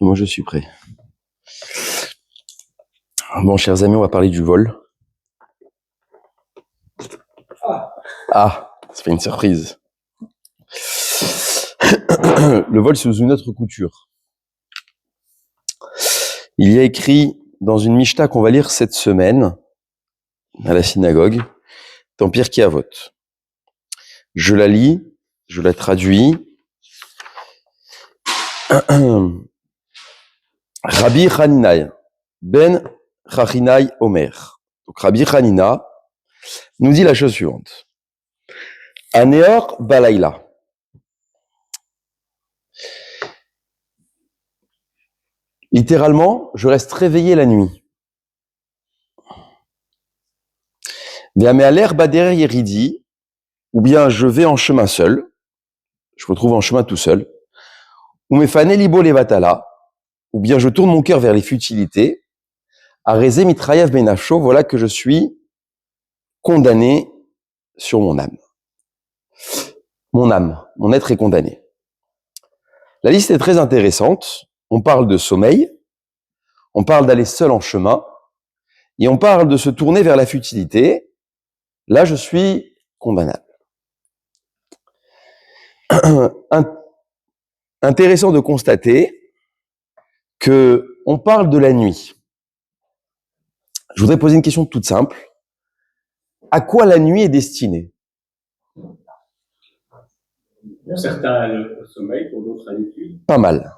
Moi, je suis prêt. Bon, chers amis, on va parler du vol. Ah, ça fait une surprise. Le vol sous une autre couture. Il y a écrit dans une Mishnah qu'on va lire cette semaine à la synagogue, dans Pirkei Avot. Je la lis, je la traduis. Rabbi Hanina ben Chachinai Omer. Donc Rabbi Hanina nous dit la chose suivante. Aneor Balayla. Littéralement, je reste réveillé la nuit. Ve'amealer bader yeridi, ou bien je vais en chemin seul, je me retrouve en chemin tout seul, ou mefane libo levatala, ou bien je tourne mon cœur vers les futilités, areze mitrayav benafsho, voilà que je suis condamné sur mon âme. Mon âme, mon être est condamné. La liste est très intéressante. On parle de sommeil, on parle d'aller seul en chemin, et on parle de se tourner vers la futilité. Là, je suis condamnable. Intéressant de constater que on parle de la nuit. Je voudrais poser une question toute simple. À quoi la nuit est destinée? Pour certains, le sommeil, pour d'autres, à l'étude. Pas mal.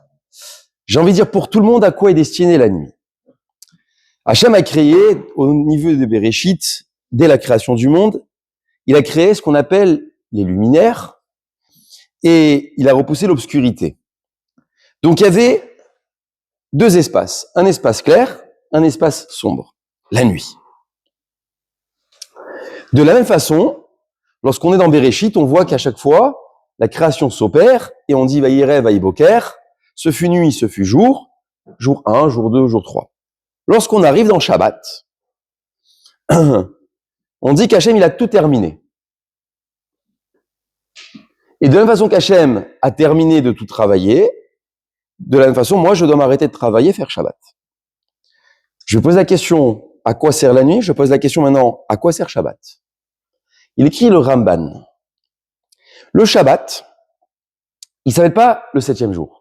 J'ai envie de dire pour tout le monde, à quoi est destinée la nuit? Hachem a créé, au niveau de Bereshit, dès la création du monde, il a créé ce qu'on appelle les luminaires et il a repoussé l'obscurité. Donc il y avait deux espaces, un espace clair, un espace sombre, la nuit. De la même façon, lorsqu'on est dans Bereshit, on voit qu'à chaque fois, la création s'opère et on dit Vaïrev, Vaïboker, ce fut nuit, ce fut jour, jour 1, jour 2, jour 3. Lorsqu'on arrive dans Shabbat, on dit qu'Hachem, il a tout terminé. Et de la même façon qu'Hachem a terminé de tout travailler, de la même façon, moi, je dois m'arrêter de travailler, faire Shabbat. Je pose la question, à quoi sert la nuit? Je pose la question maintenant, à quoi sert Shabbat? Il écrit le Ramban. Le Shabbat, il s'appelle pas le 7e jour.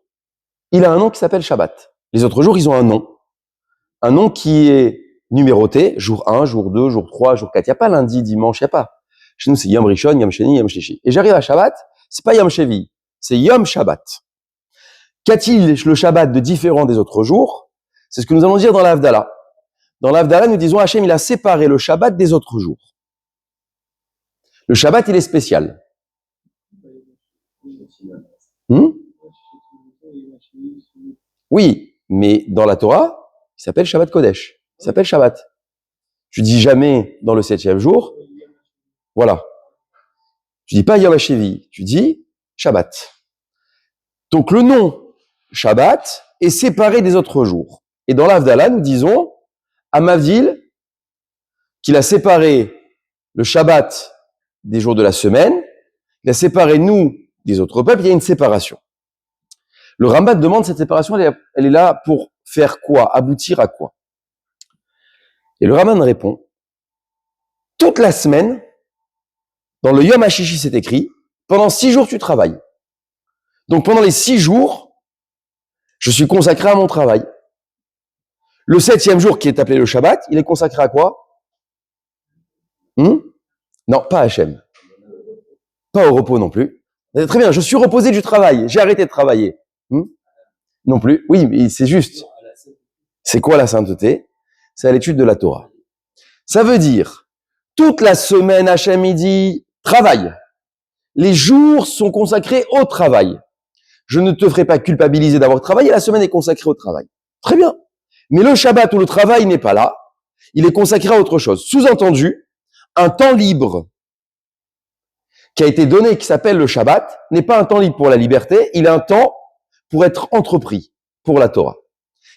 Il a un nom qui s'appelle Shabbat. Les autres jours, ils ont un nom. Un nom qui est numéroté, jour 1, jour 2, jour 3, jour 4. Il n'y a pas lundi, dimanche, il n'y a pas. Chez nous, c'est Yom Rishon, Yom Sheni, Yom Shlishi. Et j'arrive à Shabbat, c'est pas Yom Shevi, c'est Yom Shabbat. Qu'a-t-il le Shabbat de différent des autres jours? C'est ce que nous allons dire dans l'Havdalah. Dans l'Havdalah, nous disons Hachem, il a séparé le Shabbat des autres jours. Le Shabbat, il est spécial. Oui, mais dans la Torah, il s'appelle Shabbat Kodesh. Il s'appelle Shabbat. Tu dis jamais dans le 7e jour. Voilà. Tu dis pas Yom HaShevi, tu dis Shabbat. Donc le nom Shabbat est séparé des autres jours. Et dans l'Havdalah, nous disons à Mavdil qu'il a séparé le Shabbat des jours de la semaine, il a séparé nous des autres peuples, il y a une séparation. Le Ramban demande cette séparation, elle est là pour faire quoi? Aboutir à quoi? Et le Ramban répond, toute la semaine, dans le Yom HaShishi, c'est écrit, pendant 6 jours, tu travailles. Donc pendant les 6 jours, je suis consacré à mon travail. Le 7e jour, qui est appelé le Shabbat, il est consacré à quoi? Non, pas à Hachem. Pas au repos non plus. Très bien, je suis reposé du travail, j'ai arrêté de travailler. Non plus. Oui, mais c'est juste. C'est quoi la sainteté? C'est à l'étude de la Torah. Ça veut dire, toute la semaine, Hachem, il dit, travaille. Les jours sont consacrés au travail. Je ne te ferai pas culpabiliser d'avoir travaillé, la semaine est consacrée au travail. Très bien. Mais le Shabbat où le travail n'est pas là, il est consacré à autre chose. Sous-entendu, un temps libre qui a été donné, qui s'appelle le Shabbat, n'est pas un temps libre pour la liberté, il est un temps pour être entrepris pour la Torah.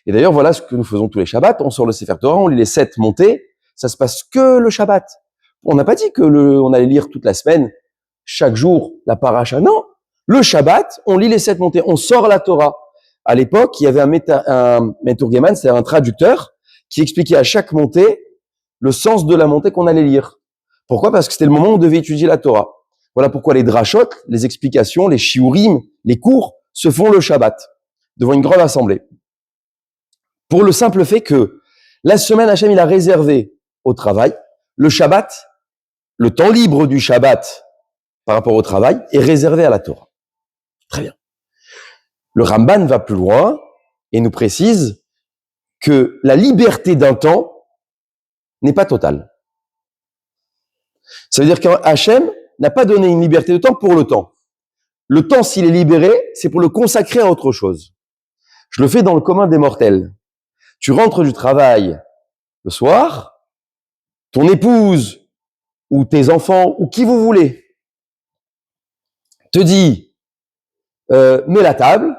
Et d'ailleurs, voilà ce que nous faisons tous les Shabbats. On sort le Sefer Torah, on lit les 7 montées. Ça se passe que le Shabbat. On n'a pas dit que on allait lire toute la semaine, chaque jour, la paracha. Non. Le Shabbat, on lit les 7 montées. On sort la Torah. à l'époque, il y avait un Meturgeman, c'est-à-dire un traducteur, qui expliquait à chaque montée le sens de la montée qu'on allait lire. Pourquoi? Parce que c'était le moment où on devait étudier la Torah. Voilà pourquoi les drashot, les explications, les shiurim, les cours se font le Shabbat, devant une grande assemblée. Pour le simple fait que la semaine, Hachem, il a réservé au travail. Le Shabbat, le temps libre du Shabbat par rapport au travail, est réservé à la Torah. Très bien. Le Ramban va plus loin et nous précise que la liberté d'un temps n'est pas totale. Ça veut dire qu'Hachem n'a pas donné une liberté de temps pour le temps. Le temps, s'il est libéré, c'est pour le consacrer à autre chose. Je le fais dans le commun des mortels. Tu rentres du travail le soir, ton épouse ou tes enfants ou qui vous voulez te dit mets la table,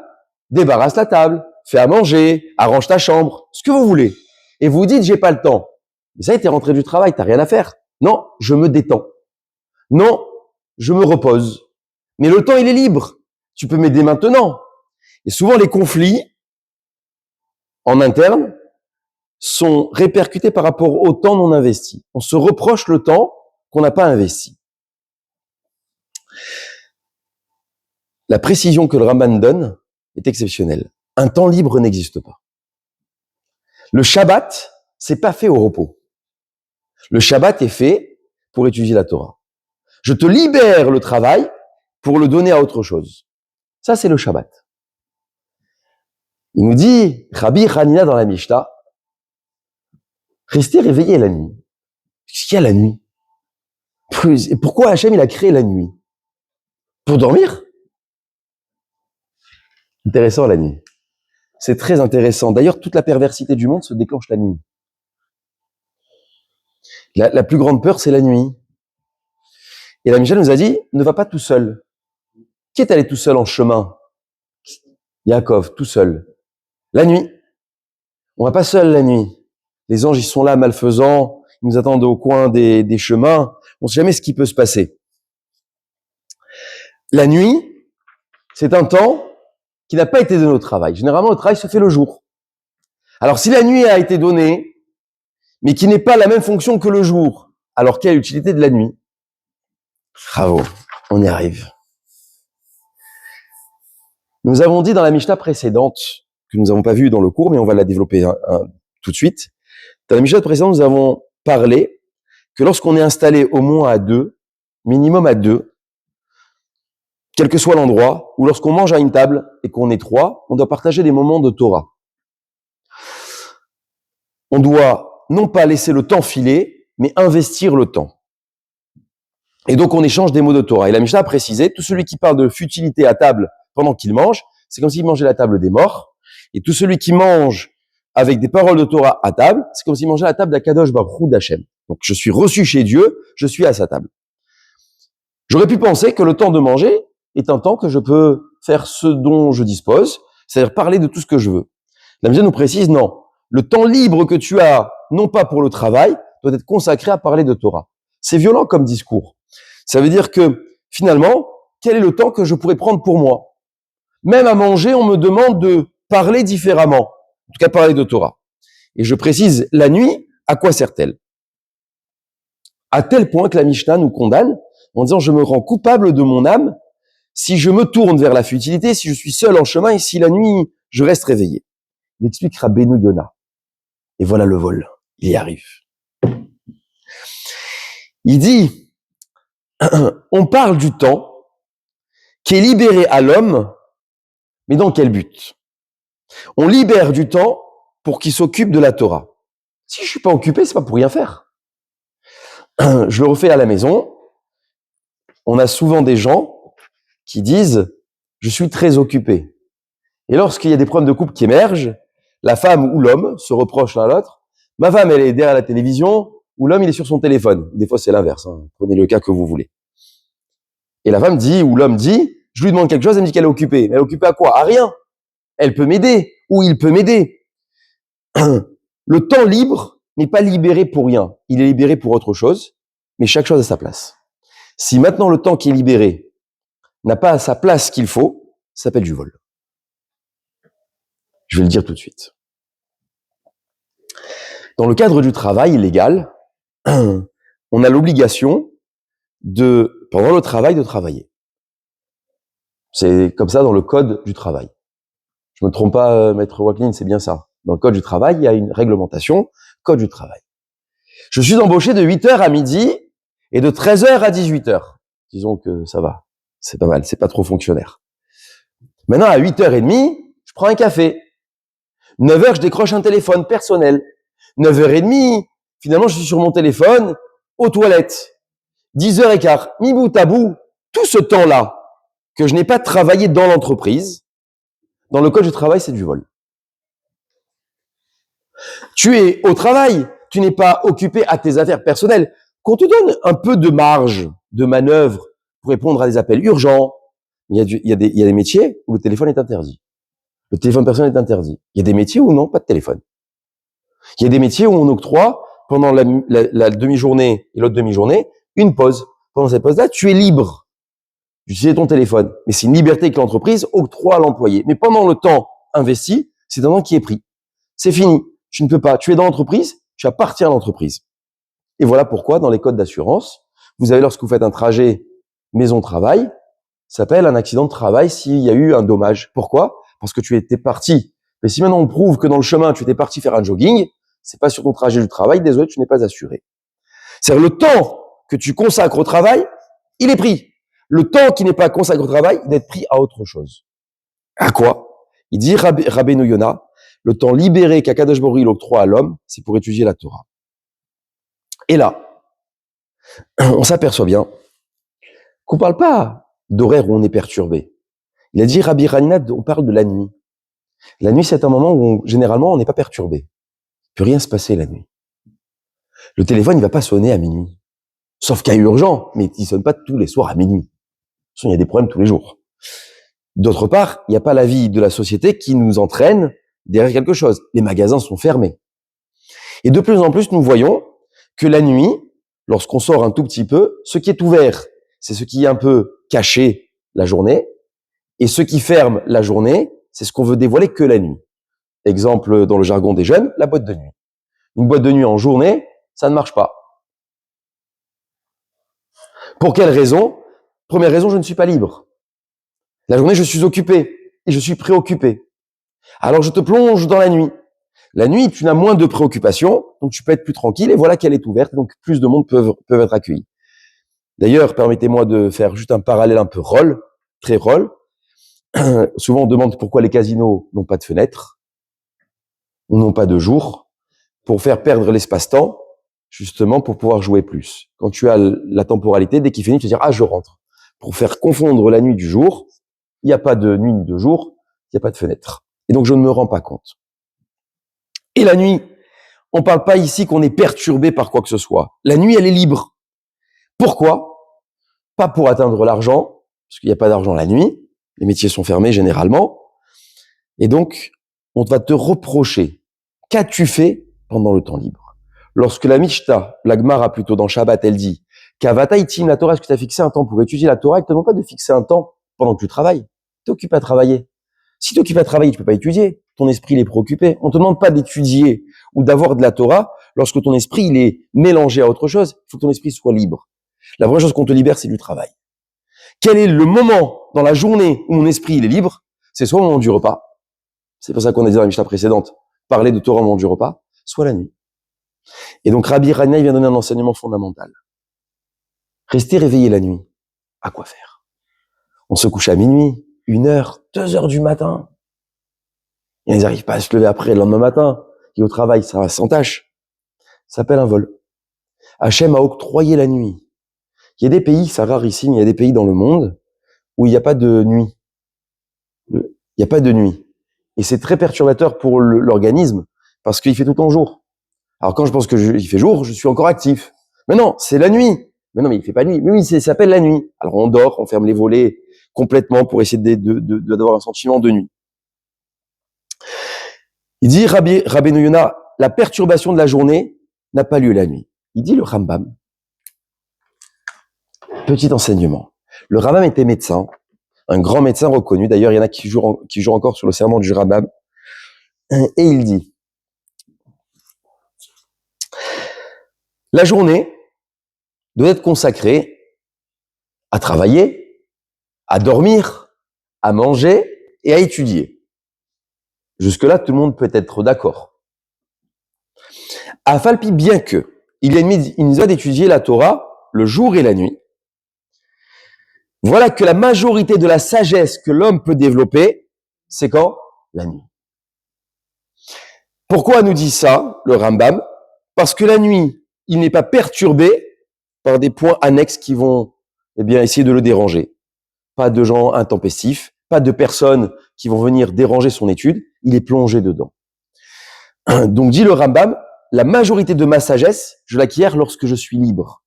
débarrasse la table, fais à manger, arrange ta chambre, ce que vous voulez. Et vous dites j'ai pas le temps. Mais ça, t'es rentré du travail, t'as rien à faire. Non, je me détends. Non, je me repose. Mais le temps, il est libre. Tu peux m'aider maintenant. Et souvent, les conflits en interne sont répercutés par rapport au temps non investi. On se reproche le temps qu'on n'a pas investi. La précision que le Ramban donne est exceptionnelle. Un temps libre n'existe pas. Le Shabbat, c'est pas fait au repos. Le Shabbat est fait pour étudier la Torah. Je te libère le travail pour le donner à autre chose. Ça, c'est le Shabbat. Il nous dit, Rabbi Hanina dans la Mishnah, restez réveillés la nuit. Qu'est-ce qu'il y a la nuit? Et pourquoi Hachem, il a créé la nuit? Pour dormir? Intéressant la nuit. C'est très intéressant. D'ailleurs, toute la perversité du monde se déclenche la nuit. La plus grande peur, c'est la nuit. Et la Mishnah nous a dit, ne va pas tout seul. Qui est allé tout seul en chemin? Yaakov, tout seul. La nuit. On va pas seul la nuit. Les anges, ils sont là, malfaisants. Ils nous attendent au coin des chemins. On sait jamais ce qui peut se passer. La nuit, c'est un temps qui n'a pas été donné au travail. Généralement, le travail se fait le jour. Alors, si la nuit a été donnée, mais qui n'est pas la même fonction que le jour, alors quelle est l'utilité de la nuit? Bravo, on y arrive. Nous avons dit dans la Mishnah précédente, que nous n'avons pas vu dans le cours, mais on va la développer tout de suite. Dans la Mishnah précédente, nous avons parlé que lorsqu'on est installé au moins à deux, minimum à deux, quel que soit l'endroit, ou lorsqu'on mange à une table et qu'on est trois, on doit partager des moments de Torah. On doit non pas laisser le temps filer, mais investir le temps. Et donc on échange des mots de Torah. Et la Mishnah a précisé, tout celui qui parle de futilité à table pendant qu'il mange, c'est comme s'il mangeait la table des morts. Et tout celui qui mange avec des paroles de Torah à table, c'est comme s'il mangeait la table d'Akadosh Baruch Hu d'Hachem. Donc je suis reçu chez Dieu, je suis à sa table. J'aurais pu penser que le temps de manger est un temps que je peux faire ce dont je dispose, c'est-à-dire parler de tout ce que je veux. La Mishnah nous précise, non. Le temps libre que tu as, non pas pour le travail, doit être consacré à parler de Torah. C'est violent comme discours. Ça veut dire que, finalement, quel est le temps que je pourrais prendre pour moi? Même à manger, on me demande de parler différemment. En tout cas, parler de Torah. Et je précise, la nuit, à quoi sert-elle? À tel point que la Mishnah nous condamne en disant, je me rends coupable de mon âme si je me tourne vers la futilité, si je suis seul en chemin et si la nuit, je reste réveillé. Il explique Rabbeinu Yona. Et voilà le vol. Il y arrive. Il dit, on parle du temps qui est libéré à l'homme, mais dans quel but? On libère du temps pour qu'il s'occupe de la Torah. Si je suis pas occupé, c'est pas pour rien faire. Je le refais à la maison. On a souvent des gens qui disent « je suis très occupé ». Et lorsqu'il y a des problèmes de couple qui émergent, la femme ou l'homme se reprochent l'un à l'autre. Ma femme, elle est derrière la télévision, ou l'homme, il est sur son téléphone. Des fois, c'est l'inverse. Prenez le cas que vous voulez. Et la femme dit, ou l'homme dit, je lui demande quelque chose, elle me dit qu'elle est occupée. Mais elle est occupée à quoi? À rien. Elle peut m'aider, ou il peut m'aider. Le temps libre n'est pas libéré pour rien. Il est libéré pour autre chose, mais chaque chose a sa place. Si maintenant le temps qui est libéré n'a pas à sa place qu'il faut, ça s'appelle du vol. Je vais le dire tout de suite. Dans le cadre du travail légal, on a l'obligation pendant le travail, de travailler. C'est comme ça dans le code du travail. Je me trompe pas, maître Wacklin, c'est bien ça. Dans le code du travail, il y a une réglementation, code du travail. Je suis embauché de 8h à midi et de 13h à 18h. Disons que ça va. C'est pas mal, c'est pas trop fonctionnaire. Maintenant, à 8h30, je prends un café. 9h, je décroche un téléphone personnel. 9h30, finalement, je suis sur mon téléphone, aux toilettes. 10h15, mis bout à bout, tout ce temps-là que je n'ai pas travaillé dans l'entreprise, dans le code du travail, c'est du vol. Tu es au travail, tu n'es pas occupé à tes affaires personnelles. Qu'on te donne un peu de marge de manœuvre pour répondre à des appels urgents. Il y a des métiers où le téléphone est interdit. Le téléphone personnel est interdit. Il y a des métiers où non, pas de téléphone. Il y a des métiers où on octroie pendant la demi-journée et l'autre demi-journée une pause. Pendant cette pause-là, tu es libre d'utiliser ton téléphone. Mais c'est une liberté que l'entreprise octroie à l'employé. Mais pendant le temps investi, c'est un temps qui est pris. C'est fini. Tu ne peux pas. Tu es dans l'entreprise, tu appartiens à l'entreprise. Et voilà pourquoi, dans les codes d'assurance, vous avez, lorsque vous faites un trajet maison-travail, ça s'appelle un accident de travail s'il y a eu un dommage. Pourquoi? Parce que tu étais parti. Mais si maintenant on prouve que dans le chemin, tu étais parti faire un jogging, c'est pas sur ton trajet du travail, désolé, tu n'es pas assuré. C'est-à-dire le temps que tu consacres au travail, il est pris. Le temps qui n'est pas consacré au travail, il doit être pris à autre chose. À quoi? Il dit Rabbeinu Yona, le temps libéré qu'Akadosh Baruch Hu octroie à l'homme, c'est pour étudier la Torah. Et là, on s'aperçoit bien qu'on parle pas d'horaire où on est perturbé. Il a dit Rabbi Hanina, on parle de la nuit. La nuit, c'est un moment où généralement on n'est pas perturbé. Il peut rien se passer la nuit. Le téléphone, il va pas sonner à minuit. Sauf qu'il y a urgent, mais il sonne pas tous les soirs à minuit. Il y a des problèmes tous les jours. D'autre part, il n'y a pas la vie de la société qui nous entraîne derrière quelque chose. Les magasins sont fermés. Et de plus en plus, nous voyons que la nuit, lorsqu'on sort un tout petit peu, ce qui est ouvert, c'est ce qui est un peu caché la journée, et ce qui ferme la journée, c'est ce qu'on veut dévoiler que la nuit. Exemple, dans le jargon des jeunes, la boîte de nuit. Une boîte de nuit en journée, ça ne marche pas. Pour quelle raison? Première raison, je ne suis pas libre. La journée, je suis occupé et je suis préoccupé. Alors, je te plonge dans la nuit. La nuit, tu n'as moins de préoccupations, donc tu peux être plus tranquille, et voilà qu'elle est ouverte, donc plus de monde peuvent être accueillis. D'ailleurs, permettez-moi de faire juste un parallèle un peu très rôle. Souvent, on demande pourquoi les casinos n'ont pas de fenêtres, ou n'ont pas de jour, pour faire perdre l'espace-temps, justement pour pouvoir jouer plus. Quand tu as la temporalité, dès qu'il finit, tu te dis « Ah, je rentre ». Pour faire confondre la nuit du jour, il n'y a pas de nuit ni de jour, il n'y a pas de fenêtre. Et donc, je ne me rends pas compte. Et la nuit, on ne parle pas ici qu'on est perturbé par quoi que ce soit. La nuit, elle est libre. Pourquoi? Pas pour atteindre l'argent, parce qu'il n'y a pas d'argent la nuit. Les métiers sont fermés généralement. Et donc, on va te reprocher. Qu'as-tu fait pendant le temps libre? Lorsque la Mishnah, la Gemara plutôt dans Shabbat, elle dit Kavata itim la Torah, est-ce que tu as fixé un temps pour étudier la Torah? Il ne te demande pas de fixer un temps pendant que tu travailles. Tu t'occupes à travailler. Si tu t'occupes à travailler, tu peux pas étudier. Ton esprit il est préoccupé. On te demande pas d'étudier ou d'avoir de la Torah lorsque ton esprit il est mélangé à autre chose. Il faut que ton esprit soit libre. La vraie chose qu'on te libère, c'est du travail. Quel est le moment dans la journée où mon esprit il est libre? C'est soit au moment du repas. C'est pour ça qu'on a dit dans la Mishnah précédente, parler de Torah au moment du repas, soit la nuit. Et donc Rabbi Hanina il vient donner un enseignement fondamental. Rester réveillé la nuit. À quoi faire? On se couche à minuit, 1h, 2h du matin. Et ils n'arrivent pas à se lever après le lendemain matin. Et au travail, ça va sans tâche. Ça s'appelle un vol. Hachem a octroyé la nuit. Il y a des pays, c'est rarissime, il y a des pays dans le monde où il n'y a pas de nuit. Il n'y a pas de nuit. Et c'est très perturbateur pour l'organisme parce qu'il fait tout le temps jour. Alors quand je pense il fait jour, je suis encore actif. Mais non, c'est la nuit. Mais non, mais il fait pas nuit. Mais oui, ça s'appelle la nuit. Alors on dort, on ferme les volets complètement pour essayer d'avoir un sentiment de nuit. Il dit, Rabbeinu Yona, la perturbation de la journée n'a pas lieu la nuit. Il dit le Rambam. Petit enseignement. Le Rambam était médecin, un grand médecin reconnu. D'ailleurs, il y en a qui jurent encore sur le serment du Rambam. Et il dit, la journée doit être consacrée à travailler, à dormir, à manger et à étudier. Jusque-là, tout le monde peut être d'accord. Afalpi, bien que il y a une mitzvah d'étudier la Torah le jour et la nuit, voilà que la majorité de la sagesse que l'homme peut développer, c'est quand? La nuit. Pourquoi nous dit ça, le Rambam? Parce que la nuit, il n'est pas perturbé par des points annexes qui vont, essayer de le déranger. Pas de gens intempestifs, pas de personnes qui vont venir déranger son étude. Il est plongé dedans. Donc, dit le Rambam, la majorité de ma sagesse, je l'acquiers lorsque je suis libre.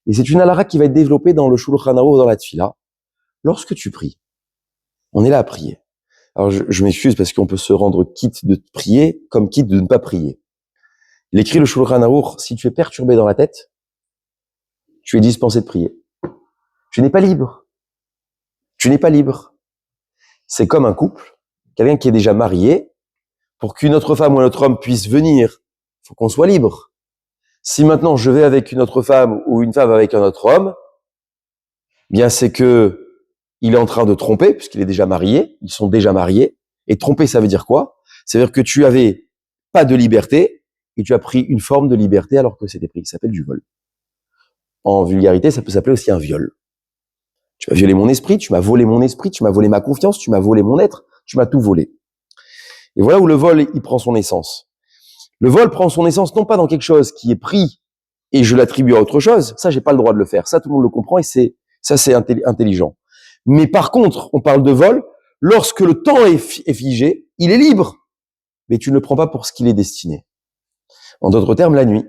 Et c'est une halakha qui va être développée dans le Shulchan Aruch, dans la Tfila. Lorsque tu pries, on est là à prier. Alors, je m'excuse parce qu'on peut se rendre quitte de prier comme quitte de ne pas prier. Il écrit le Shulchan Aruch, si tu es perturbé dans la tête, tu es dispensé de prier. Tu n'es pas libre. Tu n'es pas libre. C'est comme un couple, quelqu'un qui est déjà marié, pour qu'une autre femme ou un autre homme puisse venir, il faut qu'on soit libre. Si maintenant je vais avec une autre femme ou une femme avec un autre homme, bien c'est que il est en train de tromper, puisqu'il est déjà marié, ils sont déjà mariés. Et tromper, ça veut dire quoi? Ça veut dire que tu avais pas de liberté et tu as pris une forme de liberté alors que c'était pris. Ça s'appelle du vol. En vulgarité, ça peut s'appeler aussi un viol. Tu m'as violé mon esprit, tu m'as volé mon esprit, tu m'as volé ma confiance, tu m'as volé mon être, tu m'as tout volé. Et voilà où le vol, il prend son essence. Le vol prend son essence non pas dans quelque chose qui est pris et je l'attribue à autre chose. Ça, j'ai pas le droit de le faire. Ça, tout le monde le comprend et c'est intelligent. Mais par contre, on parle de vol, lorsque le temps est figé, il est libre, mais tu ne le prends pas pour ce qu'il est destiné. En d'autres termes, la nuit,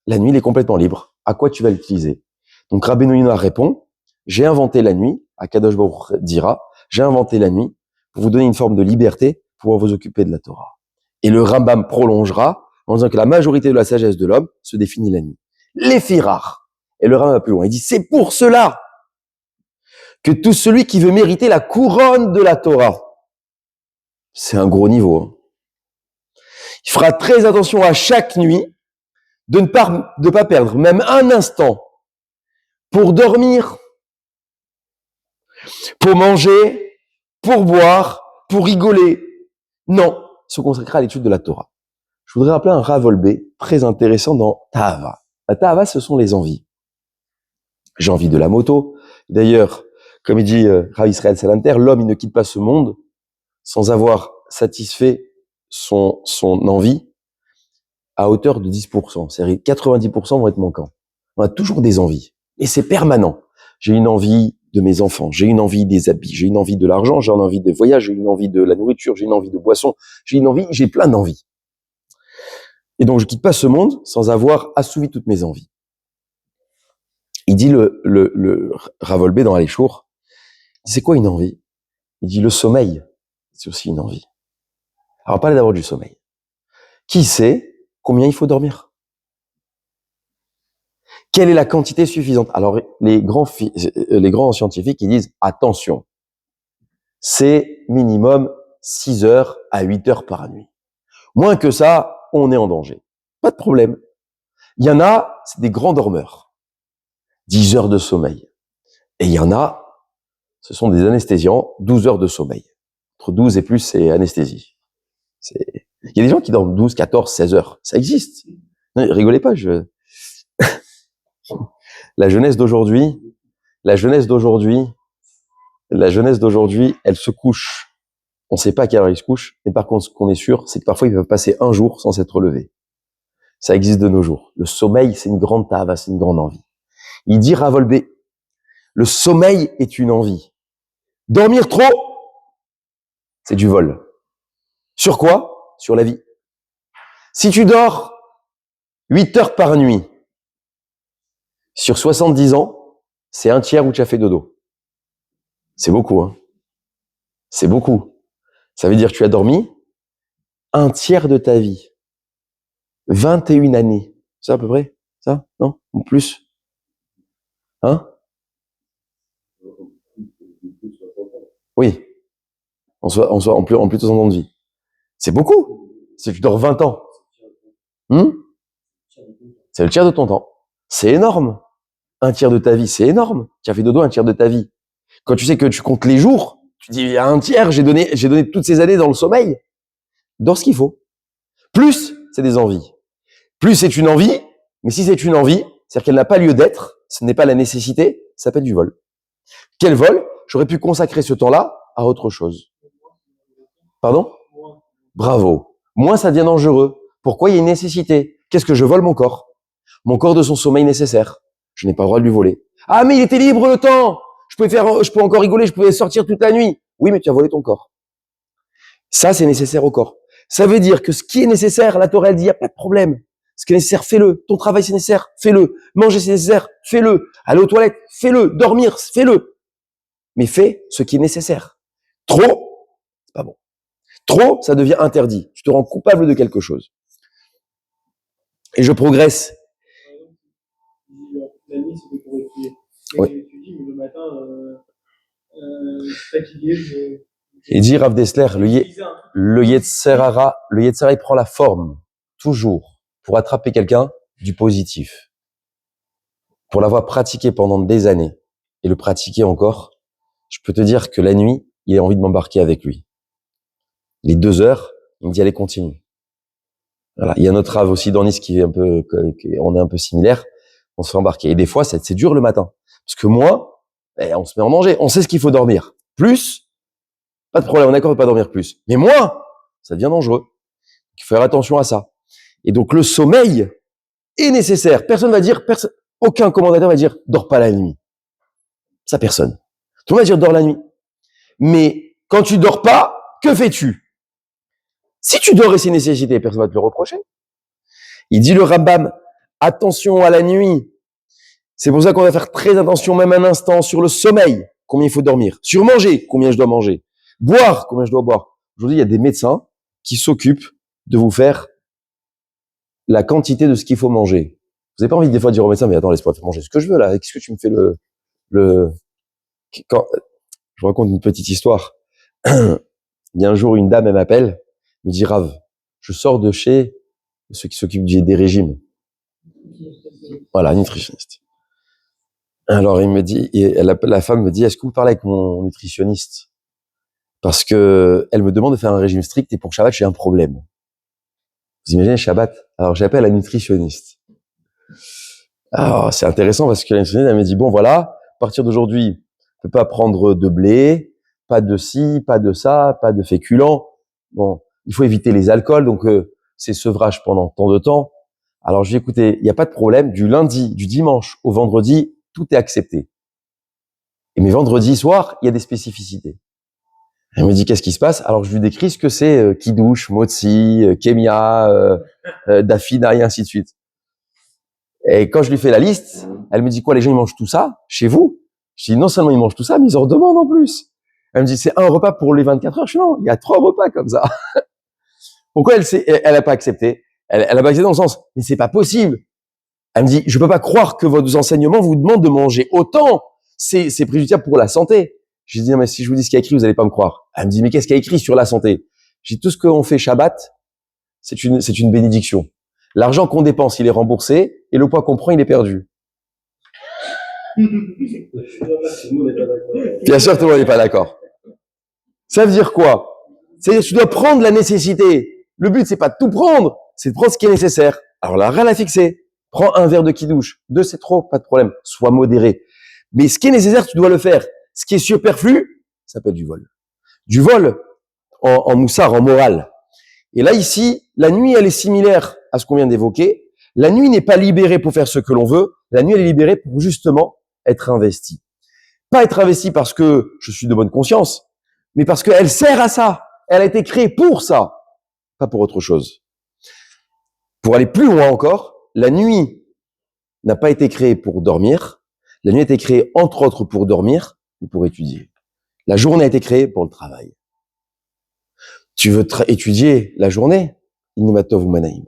il est complètement libre. À quoi tu vas l'utiliser? Donc Rabbeinu Yonah répond, j'ai inventé la nuit, Akadosh Baruch dira, j'ai inventé la nuit pour vous donner une forme de liberté, pour pouvoir vous occuper de la Torah. Et le Rambam prolongera en disant que la majorité de la sagesse de l'homme se définit la nuit. Les filles rares. Et le Rambam va plus loin. Il dit, c'est pour cela que tout celui qui veut mériter la couronne de la Torah, c'est un gros niveau, hein. Il fera très attention à chaque nuit de ne pas perdre même un instant pour dormir, pour manger, pour boire, pour rigoler. Non, se consacrer à l'étude de la Torah. Je voudrais rappeler un Ravolbé très intéressant dans Tahava. La Tahava, ce sont les envies. J'ai envie de la moto. D'ailleurs, comme il dit Rav Israël Salanter, l'homme, il ne quitte pas ce monde sans avoir satisfait son envie à hauteur de 10%. C'est-à-dire 90% vont être manquants. On a toujours des envies. Et c'est permanent. J'ai une envie de mes enfants, j'ai une envie des habits, j'ai une envie de l'argent, j'ai une envie des voyages, j'ai une envie de la nourriture, j'ai une envie de boisson, j'ai plein d'envies. Et donc je quitte pas ce monde sans avoir assouvi toutes mes envies. Il dit le Ravolbé dans Aléchour, c'est quoi une envie? Il dit le sommeil, c'est aussi une envie. Alors parlez d'abord du sommeil. Qui sait combien il faut dormir? Quelle est la quantité suffisante? Alors les grands scientifiques, ils disent attention, c'est minimum 6 heures à 8 heures par nuit. Moins que ça, on est en danger. Pas de problème. Il y en a, c'est des grands dormeurs. 10 heures de sommeil. Et il y en a, ce sont des anesthésiants, 12 heures de sommeil. Entre 12 et plus, c'est anesthésie. Il y a des gens qui dorment 12, 14, 16 heures. Ça existe. Non, rigolez pas, La jeunesse d'aujourd'hui, elle se couche. On ne sait pas à quelle heure ils se couchent, mais par contre, ce qu'on est sûr, c'est que parfois, ils peuvent passer un jour sans s'être levés. Ça existe de nos jours. Le sommeil, c'est une grande tava, c'est une grande envie. Il dit Ravolbé, le sommeil est une envie. Dormir trop, c'est du vol. Sur quoi? Sur la vie. Si tu dors 8 heures par nuit, sur 70 ans, c'est un tiers où tu as fait dodo. C'est beaucoup, hein. C'est beaucoup. Ça veut dire que tu as dormi un tiers de ta vie. 21 années. C'est à peu près? Ça? Non? Ou plus? Hein? Oui. En plus de 60 ans de vie. C'est beaucoup. C'est que tu dors 20 ans. C'est le tiers de ton temps. C'est énorme. Un tiers de ta vie, c'est énorme. Tu as fait dodo un tiers de ta vie. Quand tu sais que tu comptes les jours, tu dis, il y a un tiers, j'ai donné toutes ces années dans le sommeil. Dors ce qu'il faut. Plus, c'est des envies. Plus c'est une envie, mais si c'est une envie, c'est-à-dire qu'elle n'a pas lieu d'être, ce n'est pas la nécessité, ça s'appelle du vol. Quel vol? J'aurais pu consacrer ce temps-là à autre chose. Pardon? Bravo. Moins ça devient dangereux. Pourquoi? Il y a une nécessité. Qu'est-ce que je vole? Mon corps. Mon corps de son sommeil nécessaire. Je n'ai pas le droit de lui voler. Ah, mais il était libre le temps! Je pouvais encore rigoler, je pouvais sortir toute la nuit. Oui, mais tu as volé ton corps. Ça, c'est nécessaire au corps. Ça veut dire que ce qui est nécessaire, la Torah, elle dit, il n'y a pas de problème. Ce qui est nécessaire, fais-le. Ton travail, c'est nécessaire, fais-le. Manger, c'est nécessaire, fais-le. Aller aux toilettes, fais-le. Dormir, fais-le. Mais fais ce qui est nécessaire. Trop, c'est pas bon. Trop, ça devient interdit. Tu te rends coupable de quelque chose. Et je progresse. La nuit, c'était pour étudier. Oui. Tu dis, mais le matin, fatigué, Et dit Rav Dessler, le Yetzer Hara, il prend la forme, toujours, pour attraper quelqu'un du positif. Pour l'avoir pratiqué pendant des années, et le pratiquer encore, je peux te dire que la nuit, il a envie de m'embarquer avec lui. Les 2 heures, il me dit, allez, continue. Voilà. Il y a notre Rav aussi dans Nice qui est on est un peu similaire. On se fait embarquer. Et des fois, c'est dur le matin. Parce que moi, on se met en danger. On sait ce qu'il faut dormir. Plus, pas de problème, on est d'accord de pas dormir plus. Mais moins, ça devient dangereux. Il faut faire attention à ça. Et donc, le sommeil est nécessaire. Aucun commandateur va dire, dors pas la nuit. Ça, personne. Tout le monde va dire, dors la nuit. Mais quand tu dors pas, que fais-tu? Si tu dors et c'est nécessité, personne va te le reprocher. Il dit le Rambam, attention à la nuit. C'est pour ça qu'on va faire très attention, même un instant, sur le sommeil, combien il faut dormir. Sur manger, combien je dois manger. Boire, combien je dois boire. Aujourd'hui, il y a des médecins qui s'occupent de vous faire la quantité de ce qu'il faut manger. Vous n'avez pas envie des fois de dire au médecin, mais attends, laisse-moi manger ce que je veux là. Qu'est-ce que tu me fais quand je vous raconte une petite histoire. Il y a un jour, une dame, elle m'appelle, me dit, Rav, je sors de chez ceux qui s'occupent des régimes. Voilà, nutritionniste. Alors, il me dit, la femme me dit, est-ce que vous parlez avec mon nutritionniste? Parce que elle me demande de faire un régime strict et pour Shabbat, j'ai un problème. Vous imaginez Shabbat? Alors, j'appelle la nutritionniste. Alors, c'est intéressant parce que la nutritionniste, elle me dit, bon, voilà, à partir d'aujourd'hui, on peut pas prendre de blé, pas de ci, pas de ça, pas de féculents. Bon, il faut éviter les alcools, donc c'est sevrage pendant tant de temps. Alors, je dis, écoutez, il n'y a pas de problème, du dimanche au vendredi, tout est accepté. Mais vendredi soir, il y a des spécificités. Elle me dit, qu'est-ce qui se passe? Alors, je lui décris ce que c'est kidouche, motzi, kémia, dafina, et ainsi de suite. Et quand je lui fais la liste, elle me dit, quoi, les gens, ils mangent tout ça chez vous? Je dis, non seulement ils mangent tout ça, mais ils en redemandent en plus. Elle me dit, c'est un repas pour les 24 heures. Je dis, non, il y a 3 repas comme ça. Pourquoi elle a pas accepté? Elle a pas accepté dans le sens, mais c'est pas possible. Elle me dit, je peux pas croire que vos enseignements vous demandent de manger autant. C'est préjudiciable pour la santé. J'ai dit, non, mais si je vous dis ce qu'il y a écrit, vous allez pas me croire. Elle me dit, mais qu'est-ce qu'il y a écrit sur la santé? J'ai dit, tout ce qu'on fait Shabbat, c'est une bénédiction. L'argent qu'on dépense, il est remboursé, et le poids qu'on prend, il est perdu. Bien sûr, tout le monde n'est pas d'accord. Ça veut dire quoi? C'est tu dois prendre la nécessité. Le but, c'est pas de tout prendre, c'est de prendre ce qui est nécessaire. Alors là, rien à fixer. Prends un verre de kidouche. 2, c'est trop, pas de problème. Sois modéré. Mais ce qui est nécessaire, tu dois le faire. Ce qui est superflu, ça s'appelle du vol. Du vol en moussard, en morale. Et là, ici, la nuit, elle est similaire à ce qu'on vient d'évoquer. La nuit n'est pas libérée pour faire ce que l'on veut. La nuit, elle est libérée pour justement être investie. Pas être investie parce que je suis de bonne conscience, mais parce qu'elle sert à ça. Elle a été créée pour ça, pas pour autre chose. Pour aller plus loin encore, la nuit n'a pas été créée pour dormir. La nuit a été créée, entre autres, pour dormir et pour étudier. La journée a été créée pour le travail. Tu veux étudier la journée? Inimatov ou Manaïm.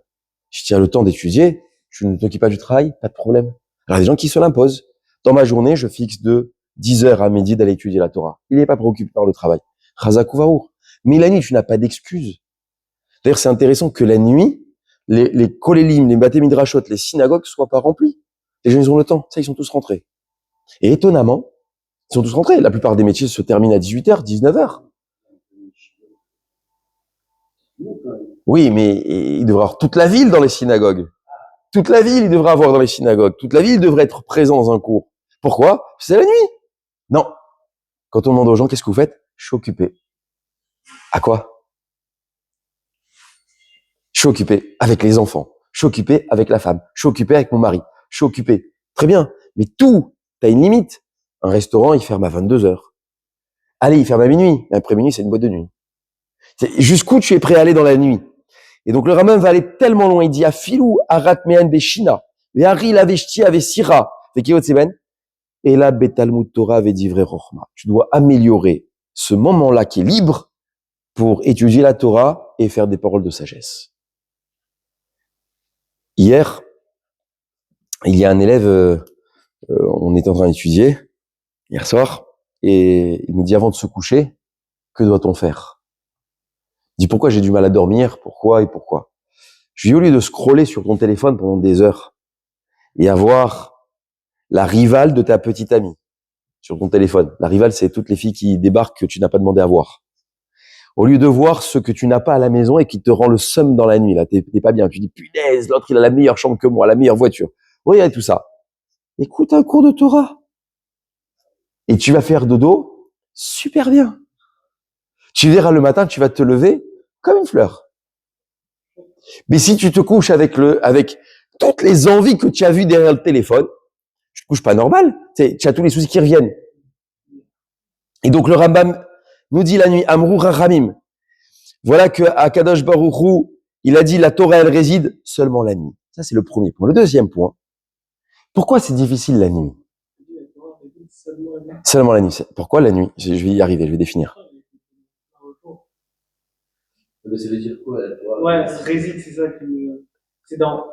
Je tiens le temps d'étudier, tu ne t'occupes pas du travail, pas de problème. Alors, il y a des gens qui se l'imposent. Dans ma journée, je fixe de 10h à midi d'aller étudier la Torah. Il n'est pas préoccupé par le travail. Chazak ou Vaour. Mais la nuit, tu n'as pas d'excuse. D'ailleurs, c'est intéressant que la nuit, les kolélim, les baté midrashot, les synagogues soient pas remplis. Les gens, ils ont le temps. Ça, ils sont tous rentrés. Et étonnamment, ils sont tous rentrés. La plupart des métiers se terminent à 18h, 19h. Oui, mais il devrait y avoir toute la ville dans les synagogues. Toute la ville, il devrait avoir dans les synagogues. Toute la ville devrait être présente dans un cours. Pourquoi? C'est la nuit. Non. Quand on demande aux gens, qu'est-ce que vous faites? Je suis occupé. À quoi? Je suis occupé avec les enfants. Je suis occupé avec la femme. Je suis occupé avec mon mari. Je suis occupé. Très bien. Mais tout, t'as une limite. Un restaurant, il ferme à 22h. Allez, il ferme à minuit. Mais après minuit, c'est une boîte de nuit. Jusqu'où tu es prêt à aller dans la nuit? Et donc le Rambam va aller tellement loin. Il dit à filou arat me'an beshina, ve'ari la veshti ave sira, ve'kiot seben, et la betalmud Torah ve'divrei rochma. Tu dois améliorer ce moment-là qui est libre pour étudier la Torah et faire des paroles de sagesse. Hier, il y a un élève, on était en train d'étudier, hier soir, et il me dit avant de se coucher, que doit-on faire? Il dit pourquoi j'ai du mal à dormir, pourquoi et pourquoi? Je lui dis au lieu de scroller sur ton téléphone pendant des heures et avoir la rivale de ta petite amie sur ton téléphone. La rivale, c'est toutes les filles qui débarquent que tu n'as pas demandé à voir. Au lieu de voir ce que tu n'as pas à la maison et qui te rend le seum dans la nuit, là, t'es pas bien. Tu dis, punaise, l'autre, il a la meilleure chambre que moi, la meilleure voiture. Regarde tout ça. Écoute un cours de Torah. Et tu vas faire dodo super bien. Tu verras le matin, tu vas te lever comme une fleur. Mais si tu te couches avec toutes les envies que tu as vues derrière le téléphone, tu te couches pas normal. Tu as tous les soucis qui reviennent. Et donc le Rambam nous dit la nuit, Amrou Rachamim. Voilà que à Kadosh Baruch Hu, il a dit la Torah, elle réside seulement la nuit. Ça, c'est le premier point. Le deuxième point, pourquoi c'est difficile la nuit? Seulement la nuit. Pourquoi la nuit? Je vais y arriver, je vais définir. Mais ça veut dire quoi, la Torah? Ouais, réside, c'est ça qui me... C'est dans...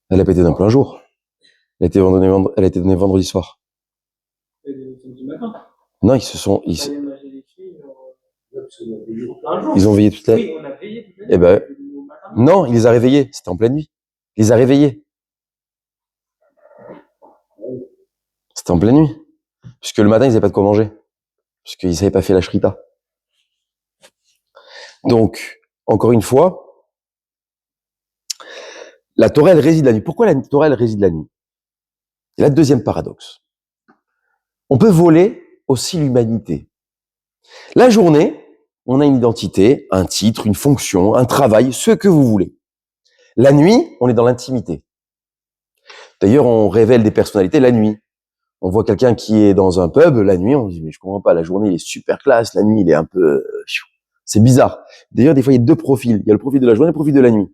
Elle a pas été d'un plein jour. Elle a été donnée vendredi soir. Samedi matin. Non, ils ont veillé toute la nuit. Oui, on a veillé toute la nuit. Eh ben, non, il les a réveillés. C'était en pleine nuit. Il les a réveillés. C'était en pleine nuit. Puisque le matin, ils n'avaient pas de quoi manger. Puisqu'ils n'avaient pas fait la shrita. Donc, encore une fois, la Torah, elle réside la nuit. Pourquoi la Torah, elle réside la nuit? Et là, deuxième paradoxe. On peut voler aussi l'humanité. La journée, on a une identité, un titre, une fonction, un travail, ce que vous voulez. La nuit, on est dans l'intimité. D'ailleurs, on révèle des personnalités la nuit. On voit quelqu'un qui est dans un pub la nuit, on se dit mais je comprends pas, la journée il est super classe, la nuit il est un peu... C'est bizarre. D'ailleurs, des fois il y a deux profils. Il y a le profil de la journée et le profil de la nuit.